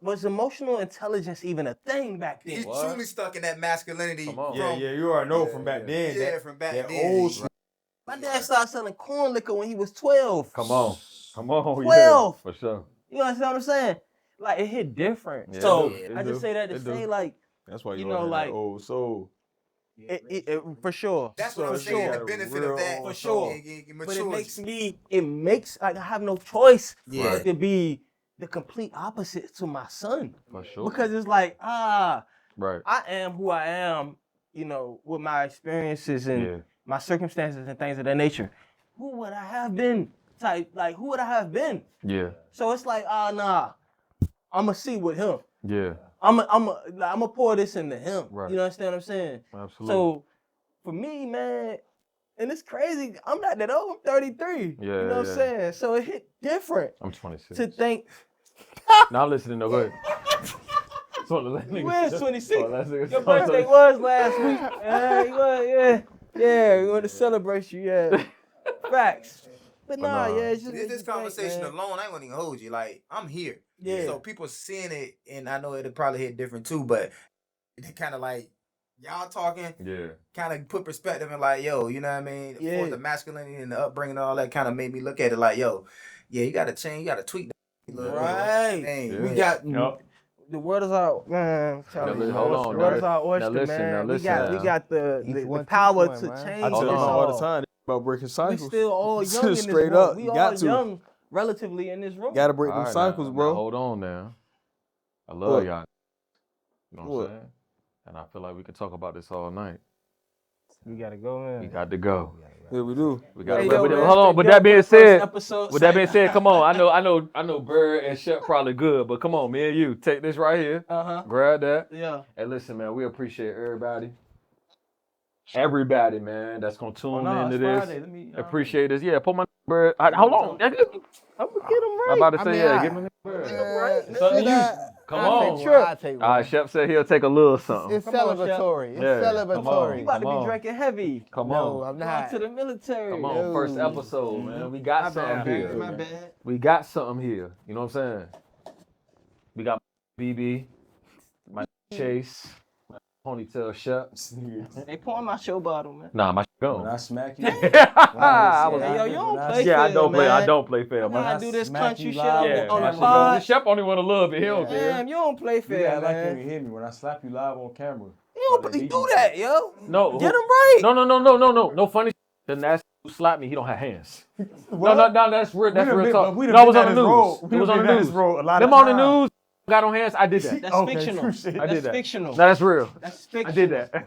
was emotional intelligence even a thing back then? He's What? truly stuck in that masculinity. Come on. Yeah, yeah, you already know from back then. Yeah, that, from back that then. old Right. My dad started selling corn liquor when he was 12. Come on. Come on. 12. Yeah. For sure. You understand what I'm saying? Like, it hit different. Yeah, So, it I do. just say that to It do. say, like, That's why You you know, know, like- like old soul. it for sure. That's what I'm For saying, sure. the benefit Real of that. old For sure. It But matures. it makes, like, I have no choice Yeah. but to be the complete opposite to my son. For sure. Because it's like, Right. I am who I am, with my experiences and Yeah. my circumstances and things of that nature. Who would I have been? Who would I have been? Yeah. So it's like, nah, I'ma see with him. Yeah. I'ma pour this into him. Right. You understand what I'm saying? Absolutely. So for me, man, and it's crazy, I'm not that old, I'm 33. Yeah, You know what I'm yeah. saying? So it hit different I'm 26. to think, Now listen, no, go ahead. So the last you nigga- is 26. so last nigga- Your so- birthday was last week. You was, yeah, we want to celebrate you, yeah. Facts. But nah, nah. yeah, it's just This makes you conversation think, man. alone, I ain't gonna even hold you. Like, I'm here. Yeah. So people seeing it, and I know it'll probably hit different too, but it kind of like, y'all talking, Yeah. kind of put perspective and like, yo, you know what I mean? Yeah. For the masculinity and the upbringing and all that kind of made me look at it like, yo, yeah, you gotta change, you gotta tweak that. Right. Hey, Yeah. We got Yup. The world is our man. I'm telling Now, you, hold man, on, the world now. is our oyster, Now listen, man. now listen, we got the Each one teach power one, to man. change I tell this them all the all. time about breaking We cycles. still all young in this Straight room. up, We you all got to. young, relatively in this room. Gotta break them All right, cycles, now, bro. Now, hold on now. I love What? y'all. You know what What? I'm saying? And I feel like we could talk about this all night. We gotta go, man. We got to go. Yeah, we do. We got to Hey, go. yo, But man, hold on. thank But y'all that for being the first said, episode. with that being said, come on. I know Bird and Shep probably good, but come on, me and you take this right here. Grab that. Yeah. Hey, listen, man, we appreciate everybody. Everybody, man, that's gonna tune into this. Friday. Let me Appreciate this. Yeah, put my Bird. Hold on. I'm gonna get him right. I'm about to I say, mean, yeah, I- give me the Bird. Right. It's something you. Come on. I take one. All right, Shep said he'll take a little something. It's Come on, Shep. celebratory. It's Yeah, celebratory. You about to Come be on. drinking heavy. Come No, on. I'm Going not. to the military. Come on. First No. episode, man. We got My something bad, here. man. My bad. We got something here. You know what I'm saying? We got BB, my Chase, my ponytail Shep. They pouring my show bottle, man. Nah, my When gone. I smack you, I was- Hey, yo, you don't play yeah, I don't fair, play. I man. don't play fair, You man. gotta do this smack country you shit live on Yeah, the on pod. Shep only want to love it. He don't care. Damn, you don't play you fair, act like you man. ain't hear me when I slap you live on camera. You don't Like they do beat that, yo. No, Get him right. No funny. The nasty who slapped me, he don't have hands. No, that's real. That's real talk. We No, it was on the news. It was on the news. Them on the news. Got on hands. I did that. That's Okay, fictional. true shit. I did That's that. fictional. No, that's real. That's I fictional. did that.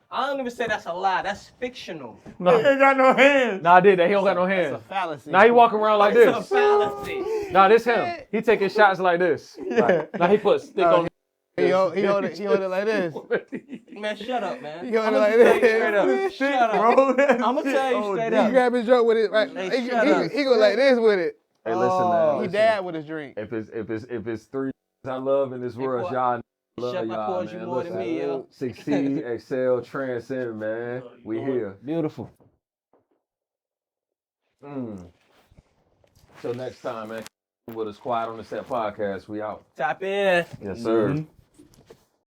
I don't even say that's a lie. That's fictional. No, ain't got no hands. I did that. He don't got no It's hands. a fallacy. Now he walking around like It's a this. fallacy. Nah, this him. He taking shots like this. Like, now he put stick on. He hold it like this. Man, shut up, man. He hold I'm it like gonna tell you this. straight up. Shut up. Bro, I'm gonna tell you straight He up. grab his drink with it. Right. Hey, shut up. He go like this with it. Hey, listen, man. He Listen. dad with his drink. If it's three I love in this world, Paul, y'all love Shep, I y'all, called you man. more than Listen, me, yo. Succeed, excel, transcend, man. We here. Beautiful. Till next time, man. With us, Quiet on the Set podcast. We out. Tap in. Yes, sir.